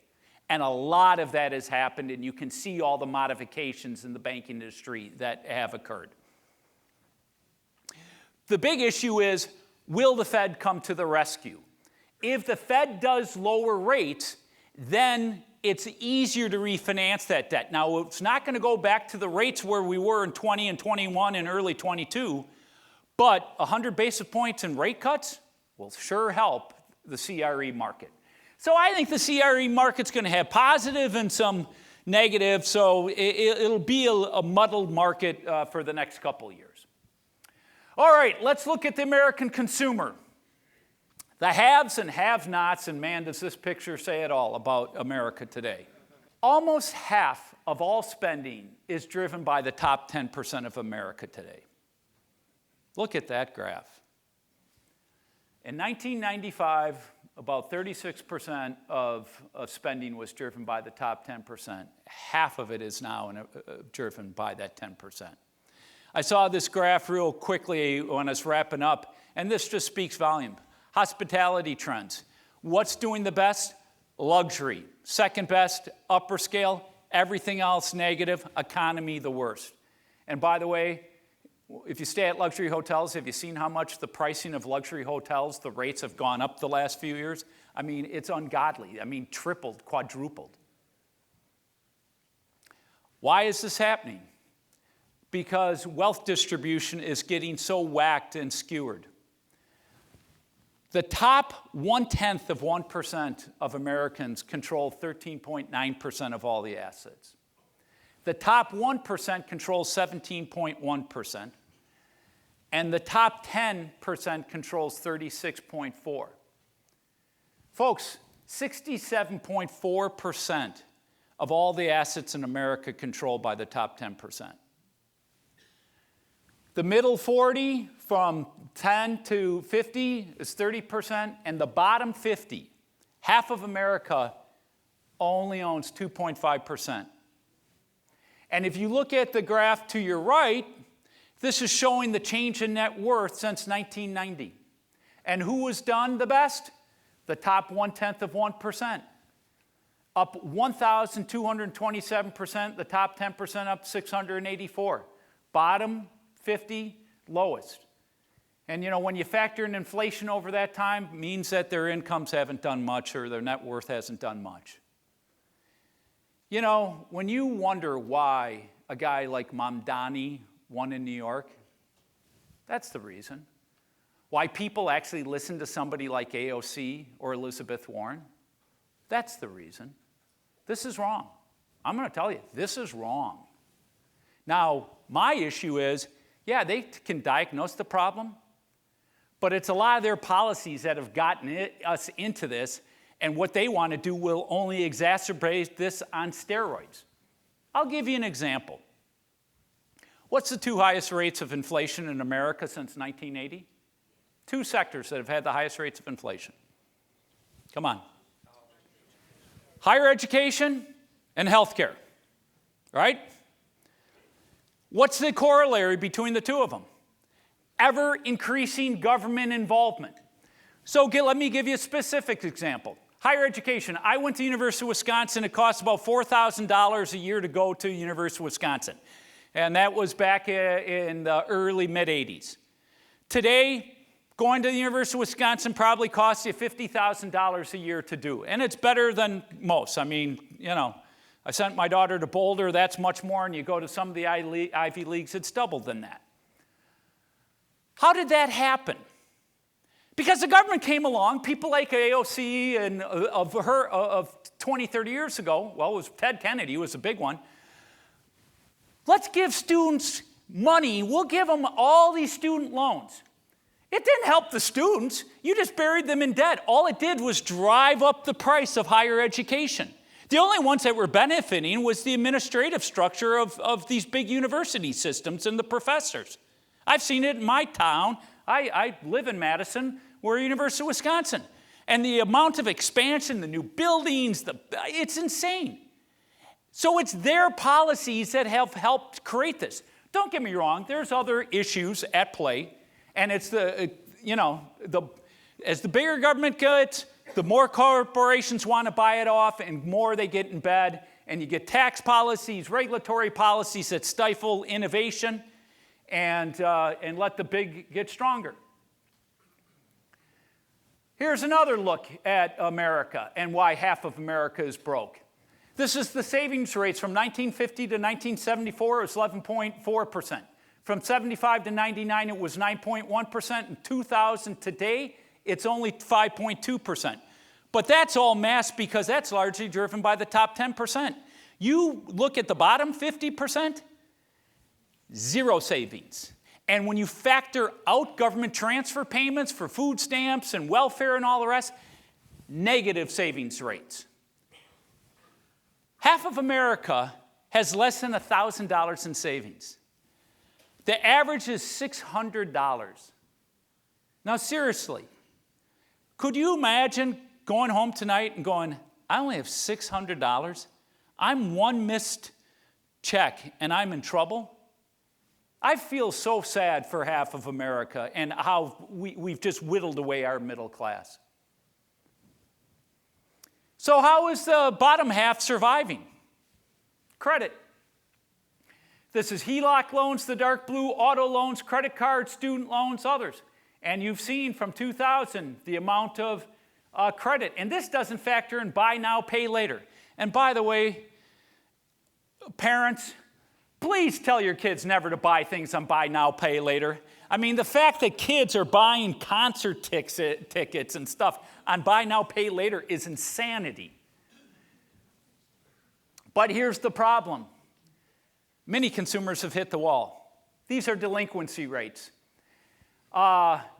And a lot of that has happened, and you can see all the modifications in the banking industry that have occurred. The big issue is, will the Fed come to the rescue? If the Fed does lower rates, then it's easier to refinance that debt. Now, it's not going to go back to the rates where we were in 20 and 21 and early 22, but 100 basis points in rate cuts will sure help the CRE market. So I think the CRE market's going to have positive and some negative, so it'll be a muddled market for the next couple of years. All right, let's look at the American consumer. The haves and have-nots, and man, does this picture say it all about America today. Almost half of all spending is driven by the top 10% of America today. Look at that graph. In 1995, about 36% of spending was driven by the top 10%. Half of it is now driven by that 10%. I saw this graph real quickly when I was wrapping up, and this just speaks volume. Hospitality trends. What's doing the best? Luxury. Second best, upper scale. Everything else negative. Economy the worst. And by the way, if you stay at luxury hotels, have you seen how much the pricing of luxury hotels, the rates have gone up the last few years? I mean, it's ungodly. I mean, tripled, quadrupled. Why is this happening? Because wealth distribution is getting so whacked and skewered. The top 1/10 of 1% of Americans control 13.9% of all the assets. The top 1% controls 17.1%, and the top 10% controls 36.4%. Folks, 67.4% of all the assets in America controlled by the top 10%. The middle 40, from 10 to 50, is 30%, and the bottom 50, half of America only owns 2.5%. And if you look at the graph to your right, this is showing the change in net worth since 1990. And who has done the best? The top 1/10 of 1%. Up 1,227%, the top 10% up 684. Bottom 50, lowest. And when you factor in inflation over that time, it means that their incomes haven't done much or their net worth hasn't done much. When you wonder why a guy like Mamdani won in New York, that's the reason. Why people actually listen to somebody like AOC or Elizabeth Warren, that's the reason. This is wrong. I'm going to tell you, this is wrong. Now, my issue is, yeah, they can diagnose the problem, but it's a lot of their policies that have gotten us into this, and what they want to do will only exacerbate this on steroids. I'll give you an example. What's the two highest rates of inflation in America since 1980? Two sectors that have had the highest rates of inflation. Come on. Higher education and healthcare, right? What's the corollary between the two of them? Ever increasing government involvement. So let me give you a specific example. Higher education. I went to the University of Wisconsin. It cost about $4,000 a year to go to the University of Wisconsin. And that was back in the early, mid-'80s. Today, going to the University of Wisconsin probably costs you $50,000 a year to do. And it's better than most. I mean, I sent my daughter to Boulder. That's much more. And you go to some of the Ivy Leagues, it's double than that. How did that happen? Because the government came along, people like AOC and of 20, 30 years ago, well, it was Ted Kennedy was a big one. Let's give students money. We'll give them all these student loans. It didn't help the students. You just buried them in debt. All it did was drive up the price of higher education. The only ones that were benefiting was the administrative structure of these big university systems and the professors. I've seen it in my town. I live in Madison. We're University of Wisconsin. And the amount of expansion, the new buildings, it's insane. So it's their policies that have helped create this. Don't get me wrong, there's other issues at play. And it's as the bigger government gets, the more corporations want to buy it off and more they get in bed. And you get tax policies, regulatory policies that stifle innovation and let the big get stronger. Here's another look at America and why half of America is broke. This is the savings rates from 1950 to 1974. It was 11.4%. From 75 to 99, it was 9.1%. In 2000 today, it's only 5.2%. But that's all masked because that's largely driven by the top 10%. You look at the bottom 50%, zero savings. And when you factor out government transfer payments for food stamps and welfare and all the rest, negative savings rates. Half of America has less than $1,000 in savings. The average is $600. Now, seriously, could you imagine going home tonight and going, I only have $600? I'm one missed check and I'm in trouble? I feel so sad for half of America and how we've just whittled away our middle class. So how is the bottom half surviving? Credit. This is HELOC loans, the dark blue, auto loans, credit cards, student loans, others. And you've seen from 2000 the amount of credit. And this doesn't factor in buy now, pay later. And by the way, parents, please tell your kids never to buy things on buy now, pay later. I mean, the fact that kids are buying concert tickets and stuff on buy now, pay later is insanity. But here's the problem. Many consumers have hit the wall. These are delinquency rates.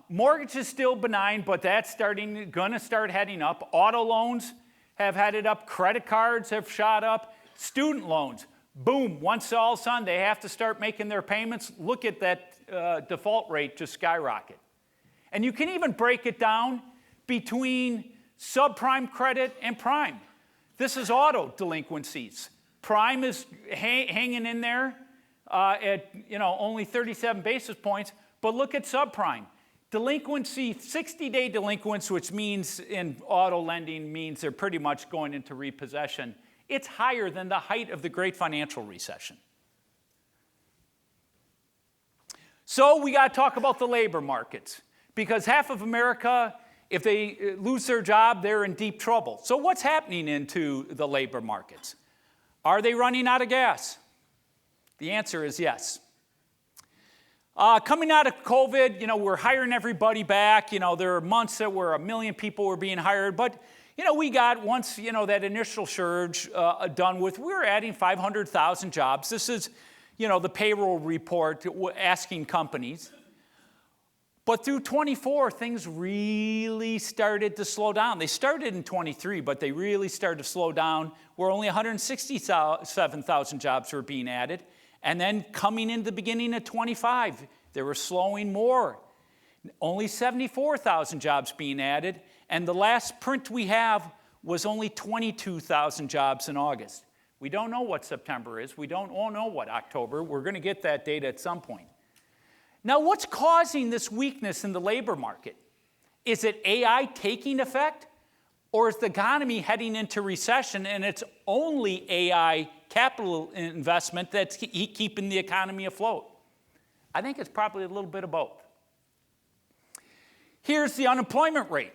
Mortgage is still benign, but that's going to start heading up. Auto loans have headed up. Credit cards have shot up. Student loans. Boom, once all done, they have to start making their payments. Look at that default rate just skyrocket. And you can even break it down between subprime credit and prime. This is auto delinquencies. Prime is hanging in there at only 37 basis points, but look at subprime. Delinquency, 60-day delinquents, which means in auto lending means they're pretty much going into repossession. It's higher than the height of the great financial recession. So we got to talk about the labor markets because half of America, if they lose their job, they're in deep trouble. So what's happening into the labor markets? Are they running out of gas? The answer is yes. Coming out of COVID, we're hiring everybody back. There are months that where 1 million people were being hired. But, we got once, that initial surge done with, we were adding 500,000 jobs. This is, the payroll report asking companies. But through 24, things really started to slow down. They started in 23, but they really started to slow down, where only 167,000 jobs were being added. And then coming into the beginning of 25, they were slowing more. Only 74,000 jobs being added. And the last print we have was only 22,000 jobs in August. We don't know what September is. We don't know what October. We're going to get that data at some point. Now, what's causing this weakness in the labor market? Is it AI taking effect? Or is the economy heading into recession and it's only AI capital investment that's keeping the economy afloat? I think it's probably a little bit of both. Here's the unemployment rate.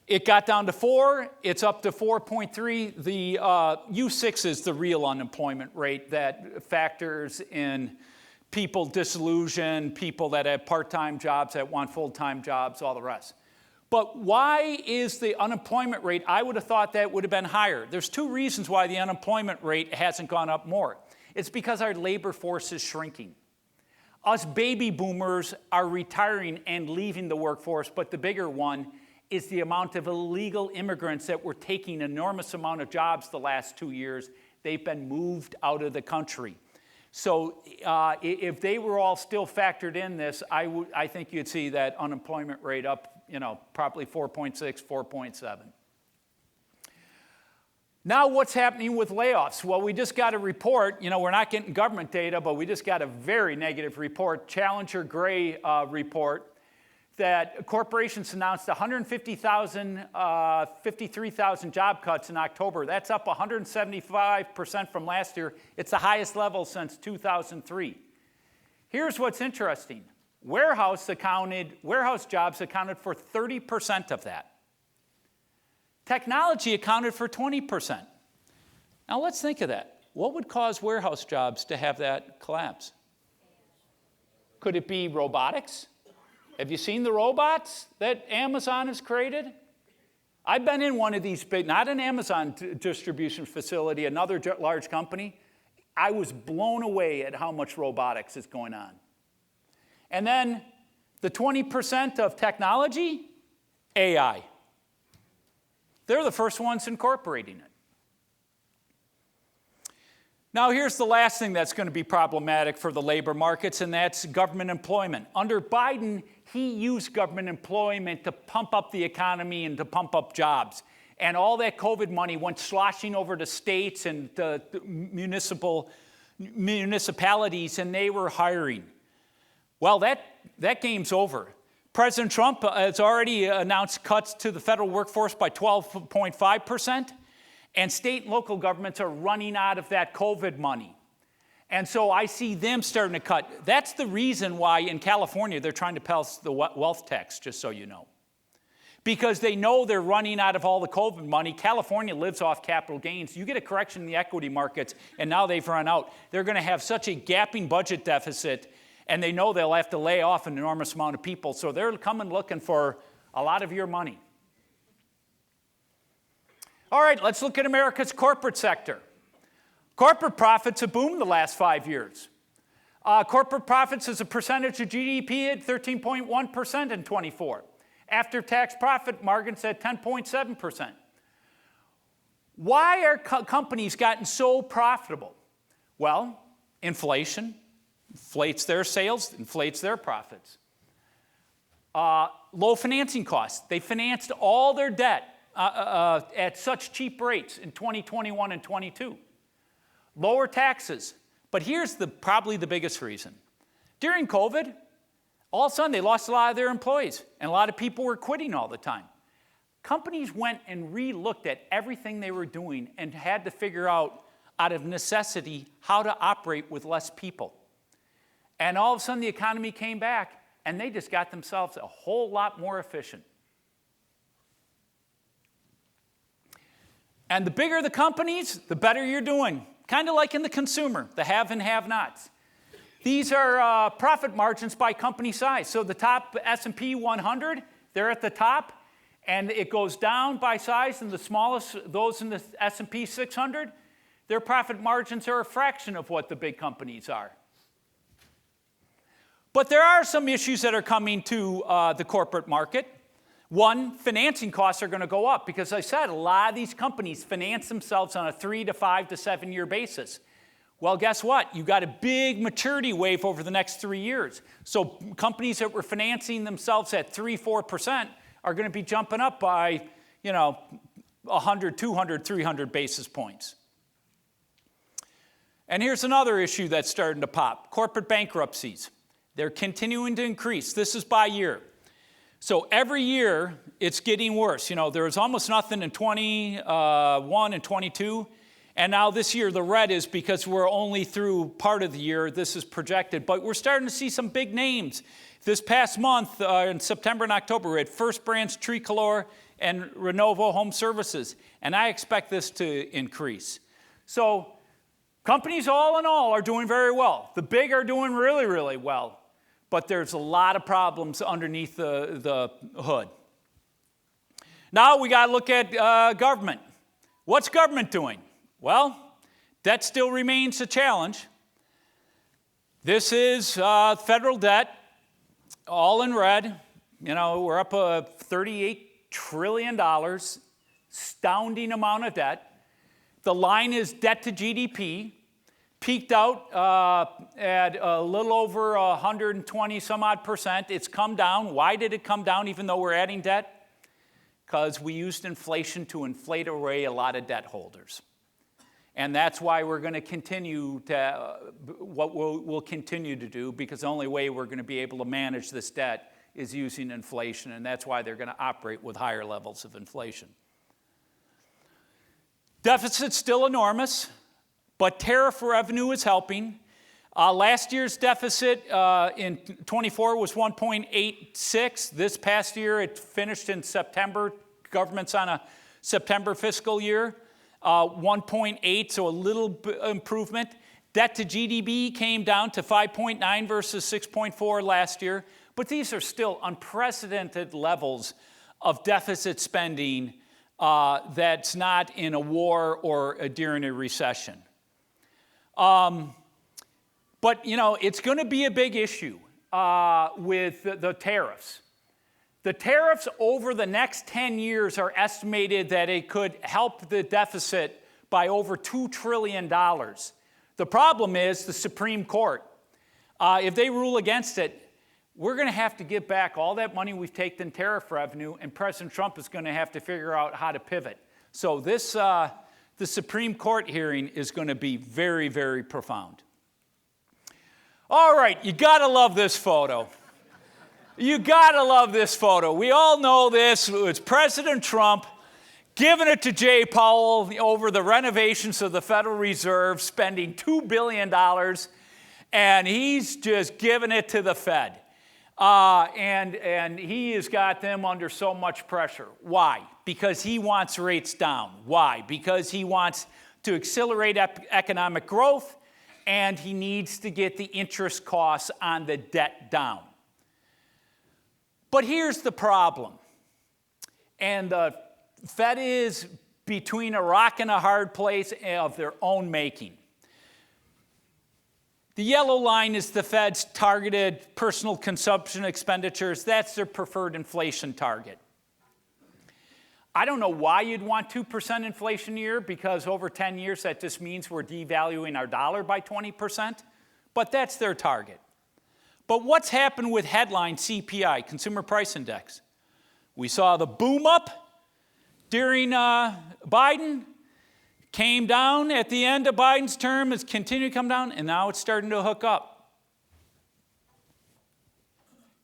It got down to 4. It's up to 4.3. The U6 is the real unemployment rate that factors in people disillusioned, people that have part-time jobs, that want full-time jobs, all the rest. But why is the unemployment rate? I would have thought that would have been higher. There's 2 reasons why the unemployment rate hasn't gone up more. It's because our labor force is shrinking. Us baby boomers are retiring and leaving the workforce, but the bigger one is the amount of illegal immigrants that were taking an enormous amount of jobs the last 2 years. They've been moved out of the country. So if they were all still factored in this, I think you'd see that unemployment rate up, probably 4.6, 4.7. Now what's happening with layoffs? Well, we just got a report. We're not getting government data, but we just got a very negative report, Challenger Gray report, that corporations announced 53,000 job cuts in October. That's up 175% from last year. It's the highest level since 2003. Here's what's interesting. Warehouse jobs accounted for 30% of that. Technology accounted for 20%. Now let's think of that. What would cause warehouse jobs to have that collapse? Could it be robotics? Have you seen the robots that Amazon has created? I've been in one of these big, not an Amazon distribution facility, another large company. I was blown away at how much robotics is going on. And then the 20% of technology, AI. They're the first ones incorporating it. Now, here's the last thing that's going to be problematic for the labor markets, and that's government employment. Under Biden, he used government employment to pump up the economy and to pump up jobs. And all that COVID money went sloshing over to states and to municipalities, and they were hiring. Well, that game's over. President Trump has already announced cuts to the federal workforce by 12.5%. And state and local governments are running out of that COVID money. And so I see them starting to cut. That's the reason why in California they're trying to pass the wealth tax, just so you know. Because they know they're running out of all the COVID money. California lives off capital gains. You get a correction in the equity markets, and now they've run out. They're going to have such a gaping budget deficit, and they know they'll have to lay off an enormous amount of people. So they're coming looking for a lot of your money. All right, let's look at America's corporate sector. Corporate profits have boomed the last 5 years. Corporate profits as a percentage of GDP at 13.1% in 24. After-tax profit margins at 10.7%. Why are companies gotten so profitable? Well, inflation inflates their sales, inflates their profits. Low financing costs. They financed all their debt at such cheap rates in 2021 and 22. Lower taxes. But here's probably the biggest reason. During COVID, all of a sudden they lost a lot of their employees, and a lot of people were quitting all the time. Companies went and re-looked at everything they were doing and had to figure out of necessity, how to operate with less people. And all of a sudden the economy came back, and they just got themselves a whole lot more efficient. And the bigger the companies, the better you're doing. Kind of like in the consumer, the have and have-nots. These are profit margins by company size. So the top S&P 100, they're at the top, and it goes down by size, and the smallest, those in the S&P 600, their profit margins are a fraction of what the big companies are. But there are some issues that are coming to the corporate market. One, financing costs are going to go up because, as I said, a lot of these companies finance themselves on a 3 to 5 to 7 year basis. Well, guess what? You've got a big maturity wave over the next 3 years. So companies that were financing themselves at 3-4% are going to be jumping up by, 100, 200, 300 basis points. And here's another issue that's starting to pop. Corporate bankruptcies. They're continuing to increase. This is by year. So every year, it's getting worse. There was almost nothing in 21 and 22. And now this year, the red is because we're only through part of the year. This is projected. But we're starting to see some big names. This past month, in September and October, we had First Brands, Tricolor, and Renovo Home Services. And I expect this to increase. So companies all in all are doing very well. The big are doing really, really well. But there's a lot of problems underneath the hood. Now we got to look at government. What's government doing? Well, debt still remains a challenge. This is federal debt, all in red. We're up $38 trillion, astounding amount of debt. The line is debt to GDP. Peaked out at a little over 120 some odd percent. It's come down. Why did it come down even though we're adding debt? Because we used inflation to inflate away a lot of debt holders. And that's why we're going to continue to, what we'll continue to do, because the only way we're going to be able to manage this debt is using inflation, and that's why they're going to operate with higher levels of inflation. Deficit's still enormous. But tariff revenue is helping. Last year's deficit in 24 was 1.86. This past year, it finished in September. Government's on a September fiscal year. 1.8, so a little improvement. Debt to GDP came down to 5.9 versus 6.4 last year. But these are still unprecedented levels of deficit spending that's not in a war or during a recession. But, it's going to be a big issue with the tariffs. The tariffs over the next 10 years are estimated that it could help the deficit by over $2 trillion. The problem is the Supreme Court. If they rule against it, we're going to have to give back all that money we've taken in tariff revenue, and President Trump is going to have to figure out how to pivot. So the Supreme Court hearing is going to be very, very profound. All right, you got to love this photo. You got to love this photo. We all know this. It's President Trump giving it to Jay Powell over the renovations of the Federal Reserve, spending $2 billion, and he's just giving it to the Fed. And he has got them under so much pressure. Why? Because he wants rates down. Why? Because he wants to accelerate economic growth, and he needs to get the interest costs on the debt down. But here's the problem. And the Fed is between a rock and a hard place of their own making. The yellow line is the Fed's targeted personal consumption expenditures. That's their preferred inflation target. I don't know why you'd want 2% inflation a year, because over 10 years that just means we're devaluing our dollar by 20%, but that's their target. But what's happened with headline CPI, Consumer Price Index? We saw the boom up during Biden, came down at the end of Biden's term, it's continued to come down, and now it's starting to hook up.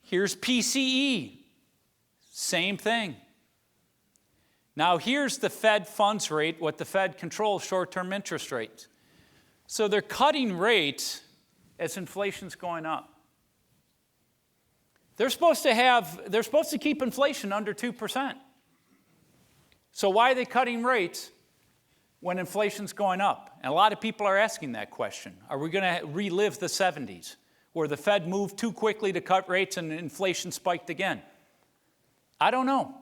Here's PCE, same thing. Now here's the Fed funds rate, what the Fed controls, short-term interest rates. So they're cutting rates as inflation's going up. They're supposed to keep inflation under 2%. So why are they cutting rates when inflation's going up? And a lot of people are asking that question. Are we going to relive the 70s? where the Fed moved too quickly to cut rates and inflation spiked again? I don't know.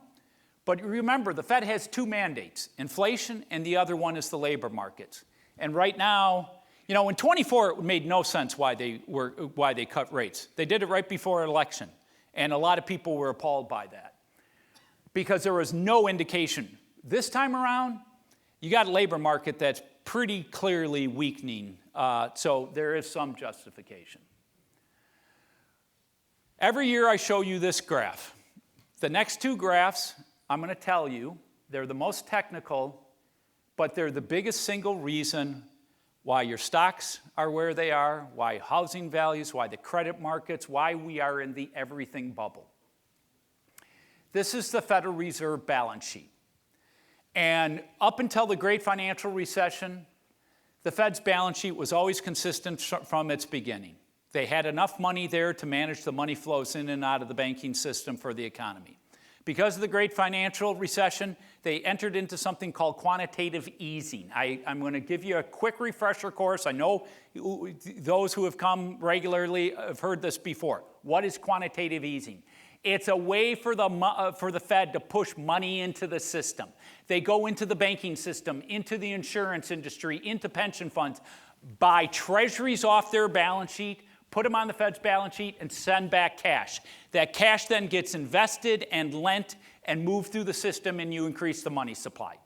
But remember, the Fed has two mandates, inflation and the other one is the labor markets. And right now, you know, in 24, it made no sense why they cut rates. They did it right before an election. And a lot of people were appalled by that because there was no indication. This time around, you got a labor market that's pretty clearly weakening. So there is some justification. Every year I show you this graph. The next two graphs, I'm going to tell you, they're the most technical, but they're the biggest single reason why your stocks are where they are, why housing values, why the credit markets, why we are in the everything bubble. This is the Federal Reserve balance sheet. And up until the great financial recession, the Fed's balance sheet was always consistent from its beginning. They had enough money there to manage the money flows in and out of the banking system for the economy. Because of the great financial recession, they entered into something called quantitative easing. I'm going to give you a quick refresher course. I know those who have come regularly have heard this before. What is quantitative easing? It's a way for the Fed to push money into the system. They go into the banking system, into the insurance industry, into pension funds, buy treasuries off their balance sheet, put them on the Fed's balance sheet, and send back cash. That cash then gets invested and lent and moved through the system, and you increase the money supply.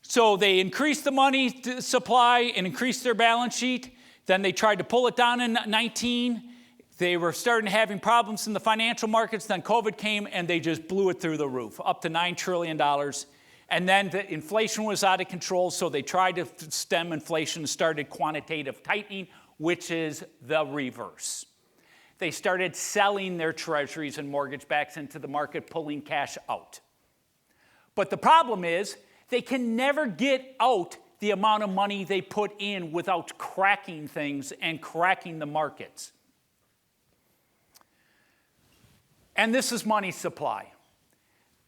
So they increased the money supply and increased their balance sheet. Then they tried to pull it down in 19. They were starting having problems in the financial markets. Then COVID came, and they just blew it through the roof, up to $9 trillion. And then the inflation was out of control, so they tried to stem inflation and started quantitative tightening, which is the reverse. They started selling their treasuries and mortgage backs into the market, pulling cash out. But the problem is they can never get out the amount of money they put in without cracking things and cracking the markets. And this is money supply.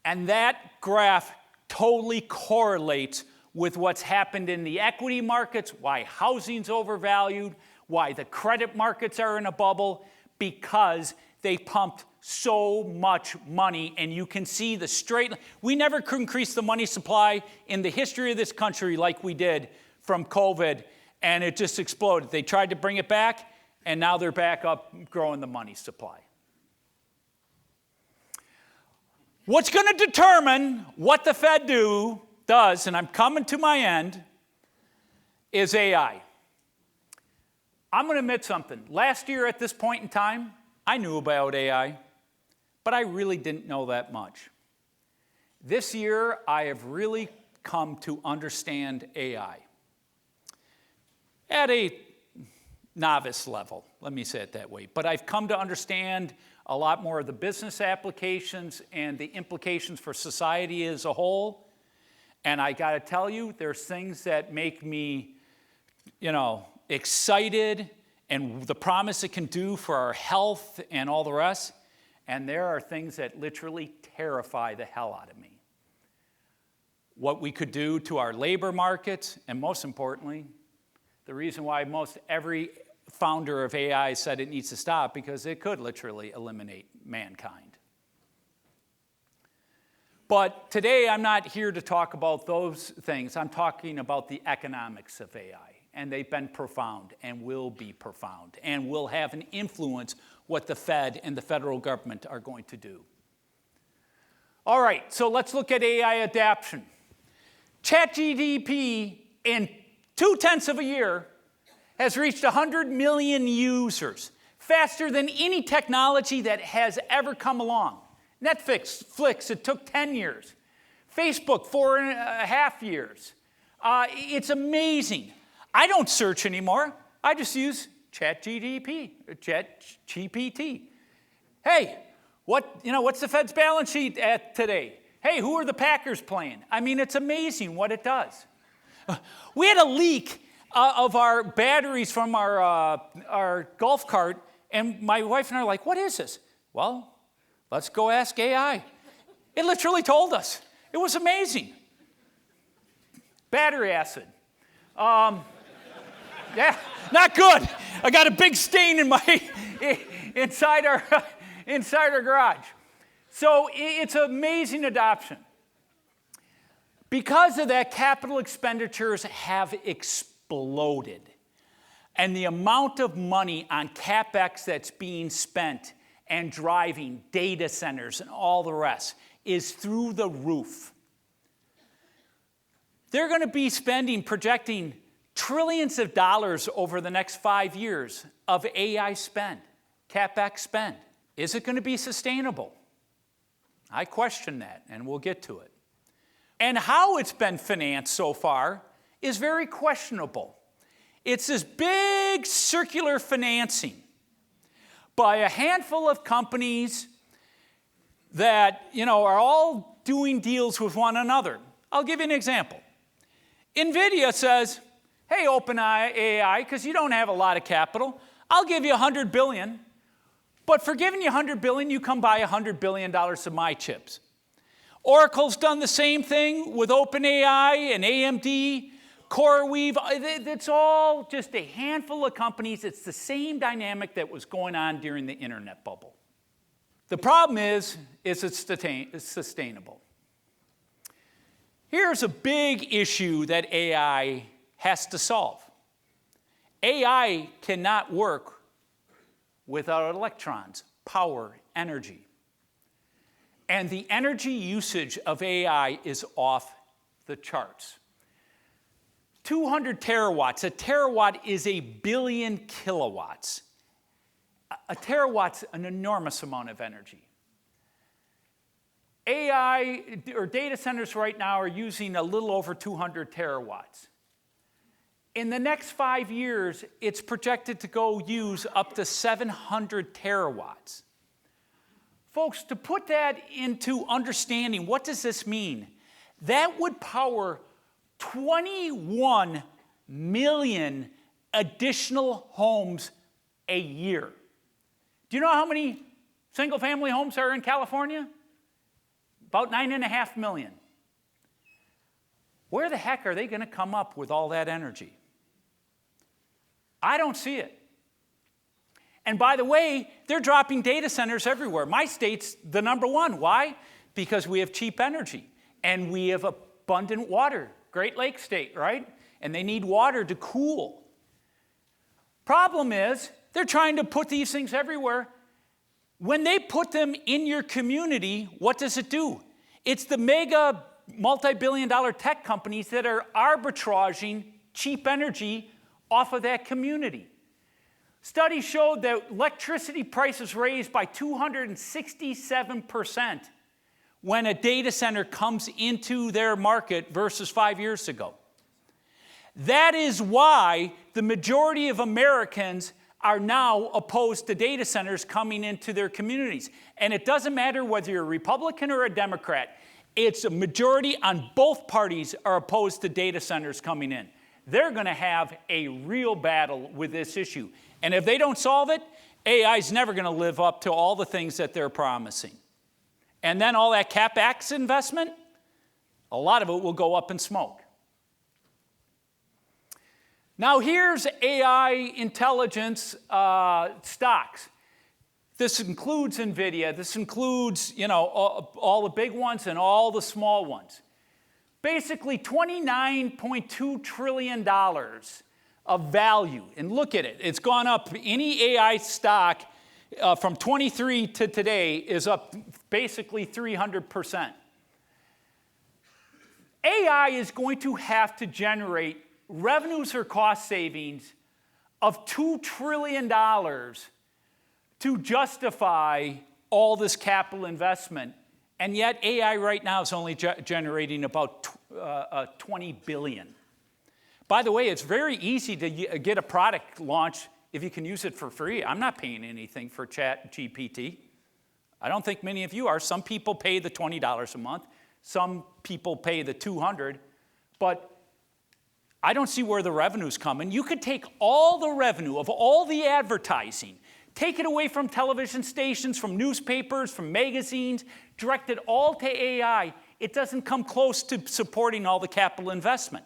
And that graph totally correlates with what's happened in the equity markets, why housing's overvalued, why the credit markets are in a bubble, because they pumped so much money. And you can see the straight, we never could increase the money supply in the history of this country like we did from COVID, and it just exploded. They tried to bring it back, and now they're back up growing the money supply. What's going to determine what the Fed does, and I'm coming to my end, is AI. I'm going to admit something. Last year at this point in time, I knew about AI, but I really didn't know that much. This year, I have really come to understand AI at a novice level, let me say it that way. But I've come to understand a lot more of the business applications and the implications for society as a whole. And I got to tell you, there's things that make me, excited, and the promise it can do for our health and all the rest. And there are things that literally terrify the hell out of me. What we could do to our labor markets, and most importantly, the reason why most every founder of AI said it needs to stop, because it could literally eliminate mankind. But today I'm not here to talk about those things. I'm talking about the economics of AI. And they've been profound and will be profound and will have an influence what the Fed and the federal government are going to do. All right, so let's look at AI adoption. ChatGPT in 0.2 of a year has reached 100 million users, faster than any technology that has ever come along. Netflix, it took 10 years. Facebook, 4.5 years. It's amazing. I don't search anymore. I just use ChatGPT. Hey, what's the Fed's balance sheet at today? Hey, who are the Packers playing? I mean, it's amazing what it does. We had a leak of our batteries from our golf cart, and my wife and I are like, what is this? Well, let's go ask AI. It literally told us. It was amazing. Battery acid. Yeah, not good. I got a big stain in my inside our garage. So it's amazing adoption. Because of that, capital expenditures have exploded. And the amount of money on CapEx that's being spent and driving data centers and all the rest is through the roof. They're going to be projecting trillions of dollars over the next 5 years of AI spend, CapEx spend. Is it going to be sustainable? I question that, and we'll get to it. And how it's been financed so far is very questionable. It's this big circular financing by a handful of companies that, are all doing deals with one another. I'll give you an example. NVIDIA says, hey, OpenAI, because you don't have a lot of capital, I'll give you $100 billion, but for giving you $100 billion, you come buy $100 billion of my chips. Oracle's done the same thing with OpenAI and AMD, CoreWeave. It's all just a handful of companies. It's the same dynamic that was going on during the internet bubble. The problem is it's sustainable. Here's a big issue that AI has to solve. AI cannot work without electrons, power, energy. And the energy usage of AI is off the charts. 200 terawatts. A terawatt is a billion kilowatts. A terawatt's an enormous amount of energy. AI or data centers right now are using a little over 200 terawatts. In the next 5 years, it's projected to go use up to 700 terawatts. Folks, to put that into understanding, what does this mean? That would power 21 million additional homes a year. Do you know how many single-family homes are in California? About 9.5 million. Where the heck are they going to come up with all that energy? I don't see it. And by the way, they're dropping data centers everywhere. My state's the number one. Why? Because we have cheap energy and we have abundant water. Great Lakes state, right? And they need water to cool. Problem is, they're trying to put these things everywhere. When they put them in your community, what does it do? It's the mega multi-billion-dollar tech companies that are arbitraging cheap energy off of that community. Studies showed that electricity prices raised by 267% when a data center comes into their market versus 5 years ago. That is why the majority of Americans are now opposed to data centers coming into their communities. And it doesn't matter whether you're a Republican or a Democrat. It's a majority on both parties are opposed to data centers coming in. They're going to have a real battle with this issue. And if they don't solve it, AI is never going to live up to all the things that they're promising. And then all that CapEx investment, a lot of it will go up in smoke. Now here's AI intelligence stocks. This includes NVIDIA. This includes, all the big ones and all the small ones. Basically, $29.2 trillion of value. And look at it. It's gone up. Any AI stock from 23 to today is up basically 300%. AI is going to have to generate revenues or cost savings of $2 trillion to justify all this capital investment. And yet AI right now is only generating about $20 billion. By the way, it's very easy to get a product launched if you can use it for free. I'm not paying anything for ChatGPT. I don't think many of you are. Some people pay the $20 a month. Some people pay the $200. But I don't see where the revenue's coming. You could take all the revenue of all the advertising, take it away from television stations, from newspapers, from magazines, direct it all to AI. It doesn't come close to supporting all the capital investment.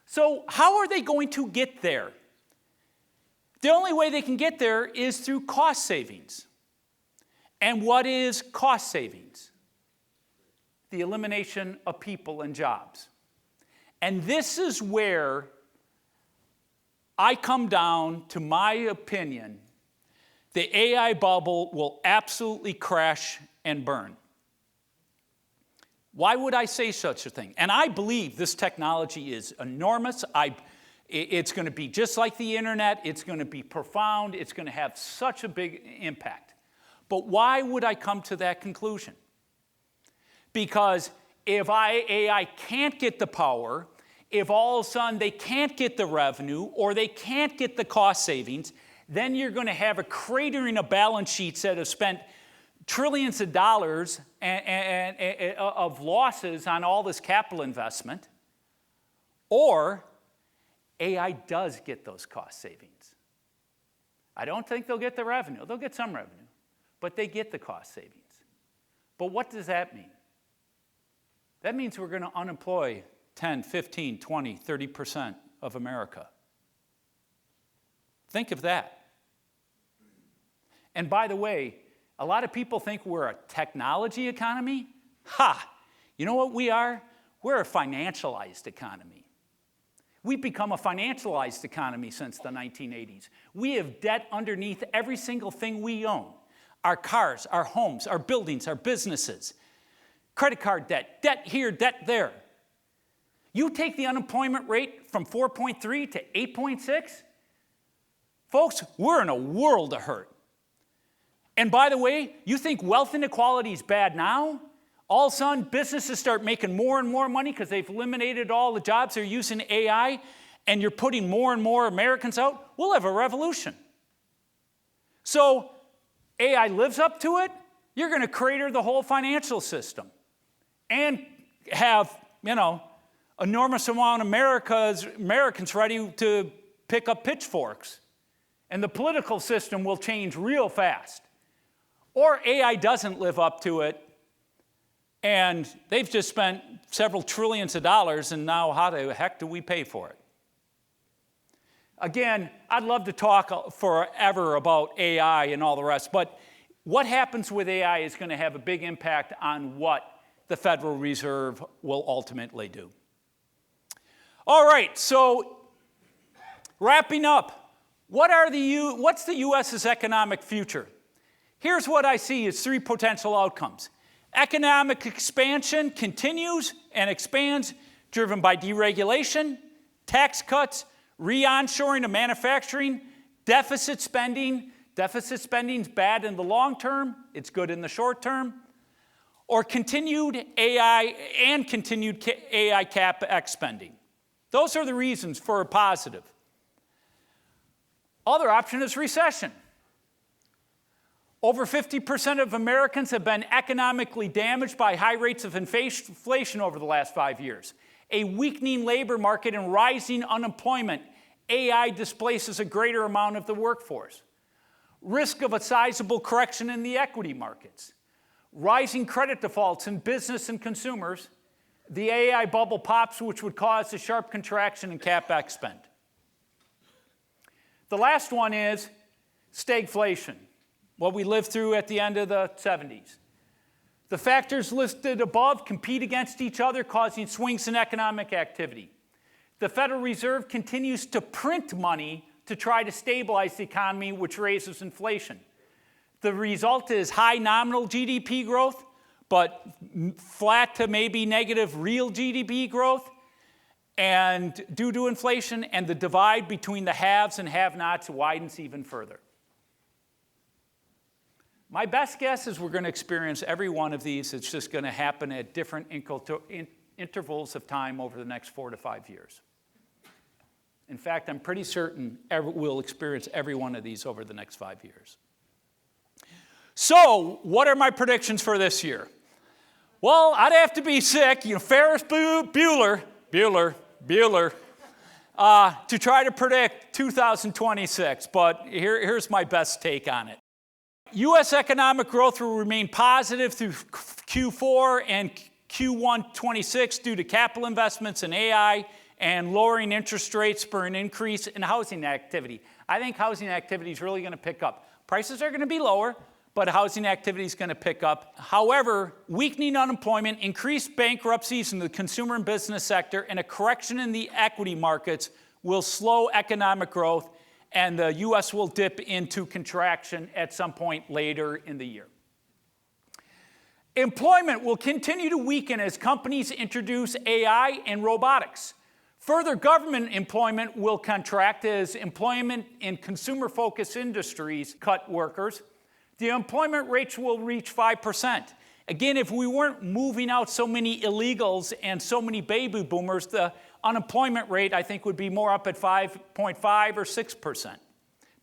So how are they going to get there? The only way they can get there is through cost savings. And what is cost savings? The elimination of people and jobs. And this is where I come down to my opinion, the AI bubble will absolutely crash and burn. Why would I say such a thing? And I believe this technology is enormous. It's going to be just like the internet. It's going to be profound. It's going to have such a big impact. But why would I come to that conclusion? Because if AI can't get the power, if all of a sudden they can't get the revenue or they can't get the cost savings, then you're going to have a cratering of balance sheets that have spent trillions of dollars of losses on all this capital investment. Or AI does get those cost savings. I don't think they'll get the revenue. They'll get some revenue, but they get the cost savings. But what does that mean? That means we're going to unemploy 10, 15, 20, 30% of America. Think of that. And by the way, a lot of people think we're a technology economy. Ha! You know what we are? We're a financialized economy. We've become a financialized economy since the 1980s. We have debt underneath every single thing we own. Our cars, our homes, our buildings, our businesses. Credit card debt, debt here, debt there. You take the unemployment rate from 4.3 to 8.6, folks, we're in a world of hurt. And by the way, you think wealth inequality is bad now? All of a sudden, businesses start making more and more money because they've eliminated all the jobs, they're using AI, and you're putting more and more Americans out, we'll have a revolution. So AI lives up to it, you're going to crater the whole financial system and have, enormous amount of Americans ready to pick up pitchforks. And the political system will change real fast. Or AI doesn't live up to it, and they've just spent several trillions of dollars, and now how the heck do we pay for it? Again, I'd love to talk forever about AI and all the rest, but what happens with AI is going to have a big impact on what the Federal Reserve will ultimately do. All right, so wrapping up, what's the U.S.'s economic future? Here's what I see as three potential outcomes. Economic expansion continues and expands, driven by deregulation, tax cuts, re-onshoring of manufacturing, deficit spending. Deficit spending is bad in the long term, it's good in the short term. Or continued AI CapEx spending. Those are the reasons for a positive. Other option is recession. Over 50% of Americans have been economically damaged by high rates of inflation over the last 5 years. A weakening labor market and rising unemployment, AI displaces a greater amount of the workforce. Risk of a sizable correction in the equity markets. Rising credit defaults in business and consumers. The AI bubble pops, which would cause a sharp contraction in CapEx spend. The last one is stagflation, what we lived through at the end of the 70s. The factors listed above compete against each other, causing swings in economic activity. The Federal Reserve continues to print money to try to stabilize the economy, which raises inflation. The result is high nominal GDP growth, but flat to maybe negative real GDP growth, and due to inflation, and the divide between the haves and have-nots widens even further. My best guess is we're going to experience every one of these. It's just going to happen at different intervals of time over the next 4 to 5 years. In fact, I'm pretty certain we'll experience every one of these over the next 5 years. So, what are my predictions for this year? Well, I'd have to be sick, Ferris Bueller, to try to predict 2026, but here's my best take on it. U.S. economic growth will remain positive through Q4 and Q1 26 due to capital investments in AI and lowering interest rates for an increase in housing activity. I think housing activity is really going to pick up. Prices are going to be lower, but housing activity is going to pick up. However, weakening unemployment, increased bankruptcies in the consumer and business sector, and a correction in the equity markets will slow economic growth, and the U.S. will dip into contraction at some point later in the year. Employment will continue to weaken as companies introduce AI and robotics. Further, government employment will contract as employment in consumer-focused industries cut workers. The employment rates will reach 5%. Again, if we weren't moving out so many illegals and so many baby boomers, the unemployment rate, I think, would be more up at 5.5 or 6%.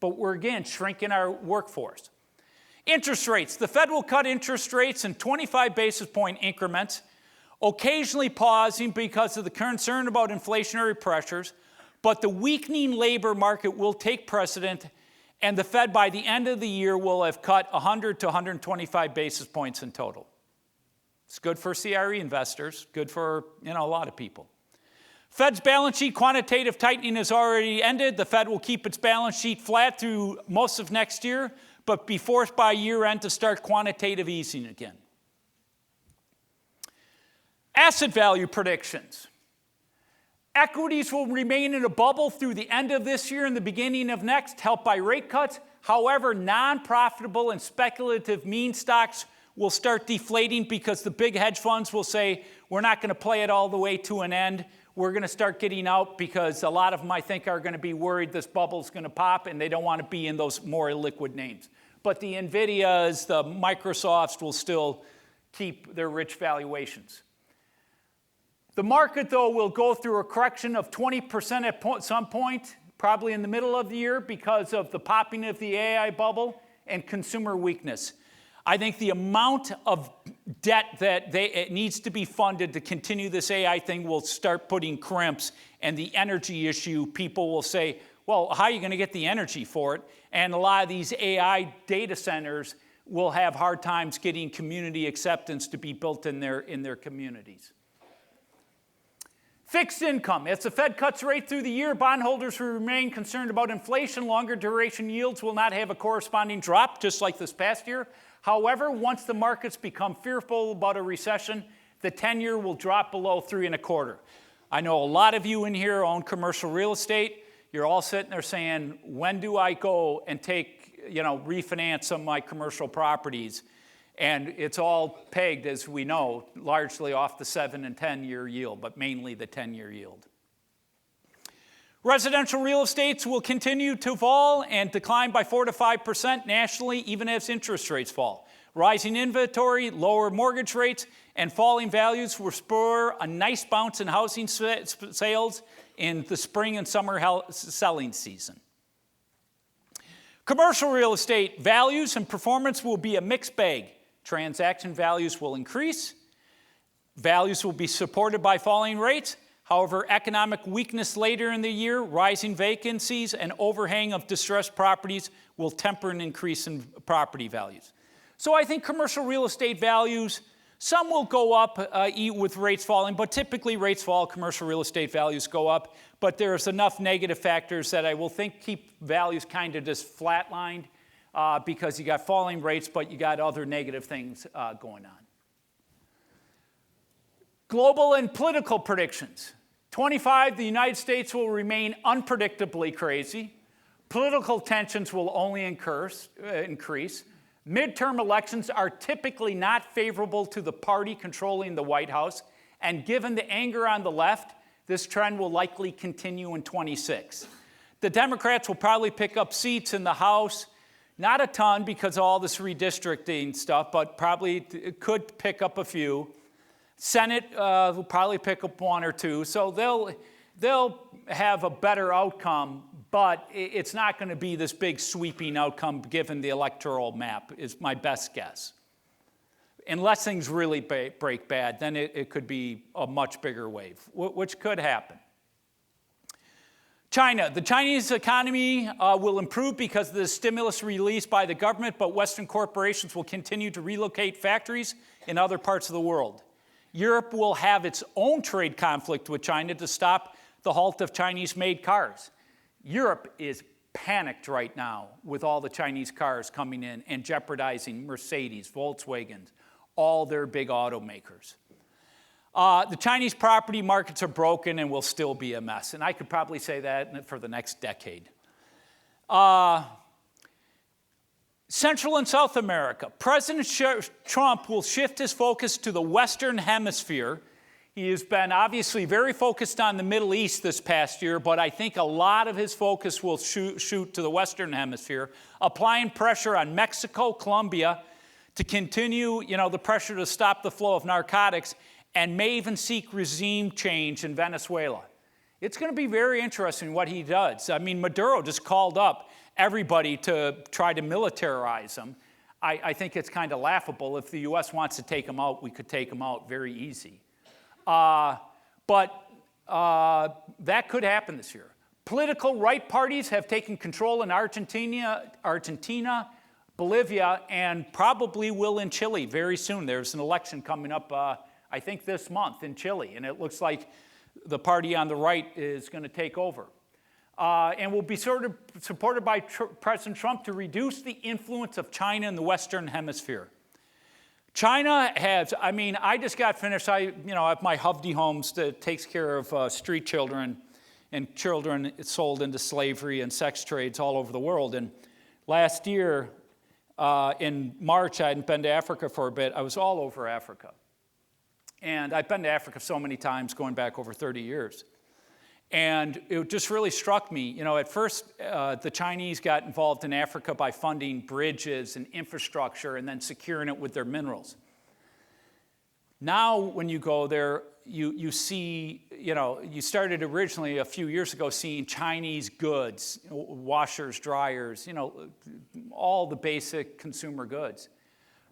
But we're, again, shrinking our workforce. Interest rates. The Fed will cut interest rates in 25 basis point increments, occasionally pausing because of the concern about inflationary pressures, but the weakening labor market will take precedent, and the Fed by the end of the year will have cut 100 to 125 basis points in total. It's good for CRE investors, good for a lot of people. Fed's balance sheet quantitative tightening has already ended. The Fed will keep its balance sheet flat through most of next year, but be forced by year end to start quantitative easing again. Asset value predictions. Equities will remain in a bubble through the end of this year and the beginning of next, helped by rate cuts. However, non-profitable and speculative meme stocks will start deflating because the big hedge funds will say, we're not going to play it all the way to an end. We're going to start getting out because a lot of them, I think, are going to be worried this bubble's going to pop and they don't want to be in those more illiquid names. But the NVIDIAs, the Microsofts will still keep their rich valuations. The market, though, will go through a correction of 20% at some point, probably in the middle of the year, because of the popping of the AI bubble and consumer weakness. I think the amount of debt that it needs to be funded to continue this AI thing will start putting crimps, and the energy issue, people will say, well, how are you going to get the energy for it? And a lot of these AI data centers will have hard times getting community acceptance to be built in their communities. Fixed income. As the Fed cuts rate through the year, bondholders who remain concerned about inflation, longer duration yields will not have a corresponding drop, just like this past year. However, once the markets become fearful about a recession, the 10-year will drop below 3.25. I know a lot of you in here own commercial real estate. You're all sitting there saying, when do I go and refinance some of my commercial properties? And it's all pegged, as we know, largely off the 7 and 10-year yield, but mainly the 10-year yield. Residential real estates will continue to fall and decline by 4 to 5% nationally, even as interest rates fall. Rising inventory, lower mortgage rates, and falling values will spur a nice bounce in housing sales in the spring and summer selling season. Commercial real estate values and performance will be a mixed bag. Transaction values will increase. Values will be supported by falling rates. However, economic weakness later in the year, rising vacancies, and overhang of distressed properties will temper an increase in property values. So I think commercial real estate values, some will go up with rates falling, but typically rates fall, commercial real estate values go up. But there's enough negative factors that I will think keep values kind of just flatlined. Because you got falling rates, but you got other negative things going on. Global and political predictions. 25, the United States will remain unpredictably crazy. Political tensions will only increase. Midterm elections are typically not favorable to the party controlling the White House, and given the anger on the left, this trend will likely continue in 26. The Democrats will probably pick up seats in the House. Not a ton because of all this redistricting stuff, but probably could pick up a few. Senate will probably pick up 1 or 2. So they'll have a better outcome, but it's not going to be this big sweeping outcome given the electoral map is my best guess. Unless things really break bad, then it could be a much bigger wave, which could happen. China. The Chinese economy will improve because of the stimulus released by the government, but Western corporations will continue to relocate factories in other parts of the world. Europe will have its own trade conflict with China to stop the halt of Chinese-made cars. Europe is panicked right now with all the Chinese cars coming in and jeopardizing Mercedes, Volkswagens, all their big automakers. The Chinese property markets are broken and will still be a mess. And I could probably say that for the next decade. Central and South America. President Trump will shift his focus to the Western Hemisphere. He has been obviously very focused on the Middle East this past year, but I think a lot of his focus will shoot to the Western Hemisphere, applying pressure on Mexico, Colombia, to continue, the pressure to stop the flow of narcotics, and may even seek regime change in Venezuela. It's going to be very interesting what he does. I mean, Maduro just called up everybody to try to militarize him. I think it's kind of laughable. If the U.S. wants to take him out, we could take him out very easy. But that could happen this year. Political right parties have taken control in Argentina, Bolivia, and probably will in Chile very soon. There's an election coming up, I think this month in Chile, and it looks like the party on the right is going to take over. And will be supported by President Trump to reduce the influence of China in the Western Hemisphere. China has, I just got finished, I have my Hovde homes that takes care of street children and children sold into slavery and sex trades all over the world. And last year, in March, I hadn't been to Africa for a bit. I was all over Africa. And I've been to Africa so many times, going back over 30 years. And it just really struck me, at first the Chinese got involved in Africa by funding bridges and infrastructure and then securing it with their minerals. Now when you go there, you see, you started originally a few years ago seeing Chinese goods, washers, dryers, all the basic consumer goods.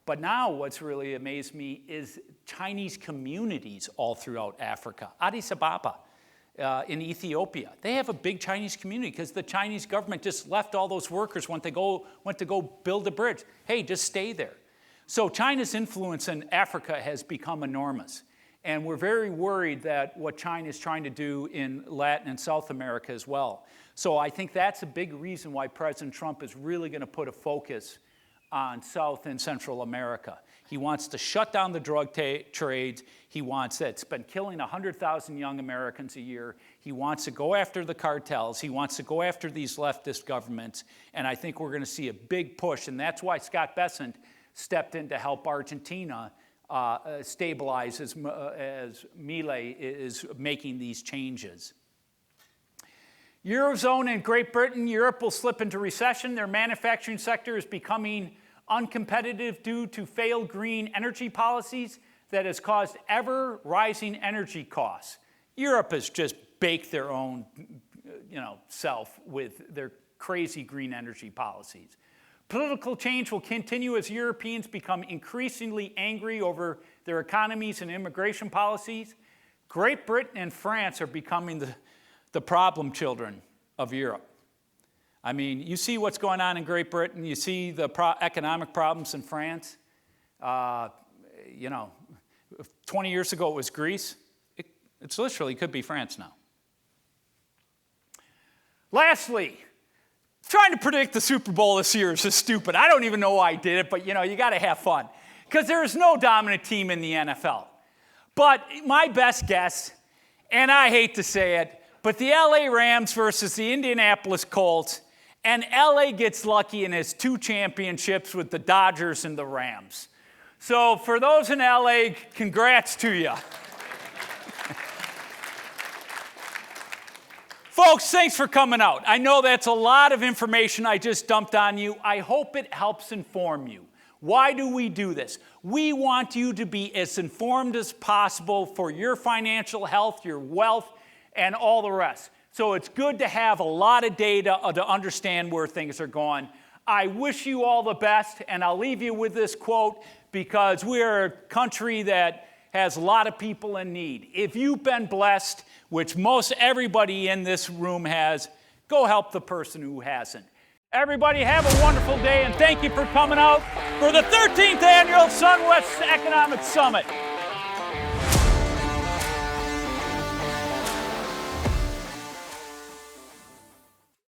But now what's really amazed me is Chinese communities all throughout Africa. Addis Ababa. In Ethiopia. They have a big Chinese community because the Chinese government just left all those workers went to go build a bridge. Hey, just stay there. So China's influence in Africa has become enormous. And we're very worried that what China is trying to do in Latin and South America as well. So I think that's a big reason why President Trump is really going to put a focus on South and Central America. He wants to shut down the drug trades. He wants that. It's been killing 100,000 young Americans a year. He wants to go after the cartels. He wants to go after these leftist governments. And I think we're going to see a big push. And that's why Scott Bessent stepped in to help Argentina stabilize as Milei is making these changes. Eurozone and Great Britain, Europe will slip into recession. Their manufacturing sector is becoming uncompetitive due to failed green energy policies that has caused ever-rising energy costs. Europe has just baked their own, self with their crazy green energy policies. Political change will continue as Europeans become increasingly angry over their economies and immigration policies. Great Britain and France are becoming the problem children of Europe. You see what's going on in Great Britain. You see the economic problems in France. 20 years ago it was Greece. It's literally could be France now. Lastly, trying to predict the Super Bowl this year is just stupid. I don't even know why I did it, but you got to have fun. Because there is no dominant team in the NFL. But my best guess, and I hate to say it, but the LA Rams versus the Indianapolis Colts, and LA gets lucky and has 2 championships with the Dodgers and the Rams. So for those in LA, congrats to you. Folks, thanks for coming out. I know that's a lot of information I just dumped on you. I hope it helps inform you. Why do we do this? We want you to be as informed as possible for your financial health, your wealth, and all the rest. So it's good to have a lot of data to understand where things are going. I wish you all the best, and I'll leave you with this quote because we are a country that has a lot of people in need. If you've been blessed, which most everybody in this room has, go help the person who hasn't. Everybody have a wonderful day, and thank you for coming out for the 13th annual Sunwest Economic Summit.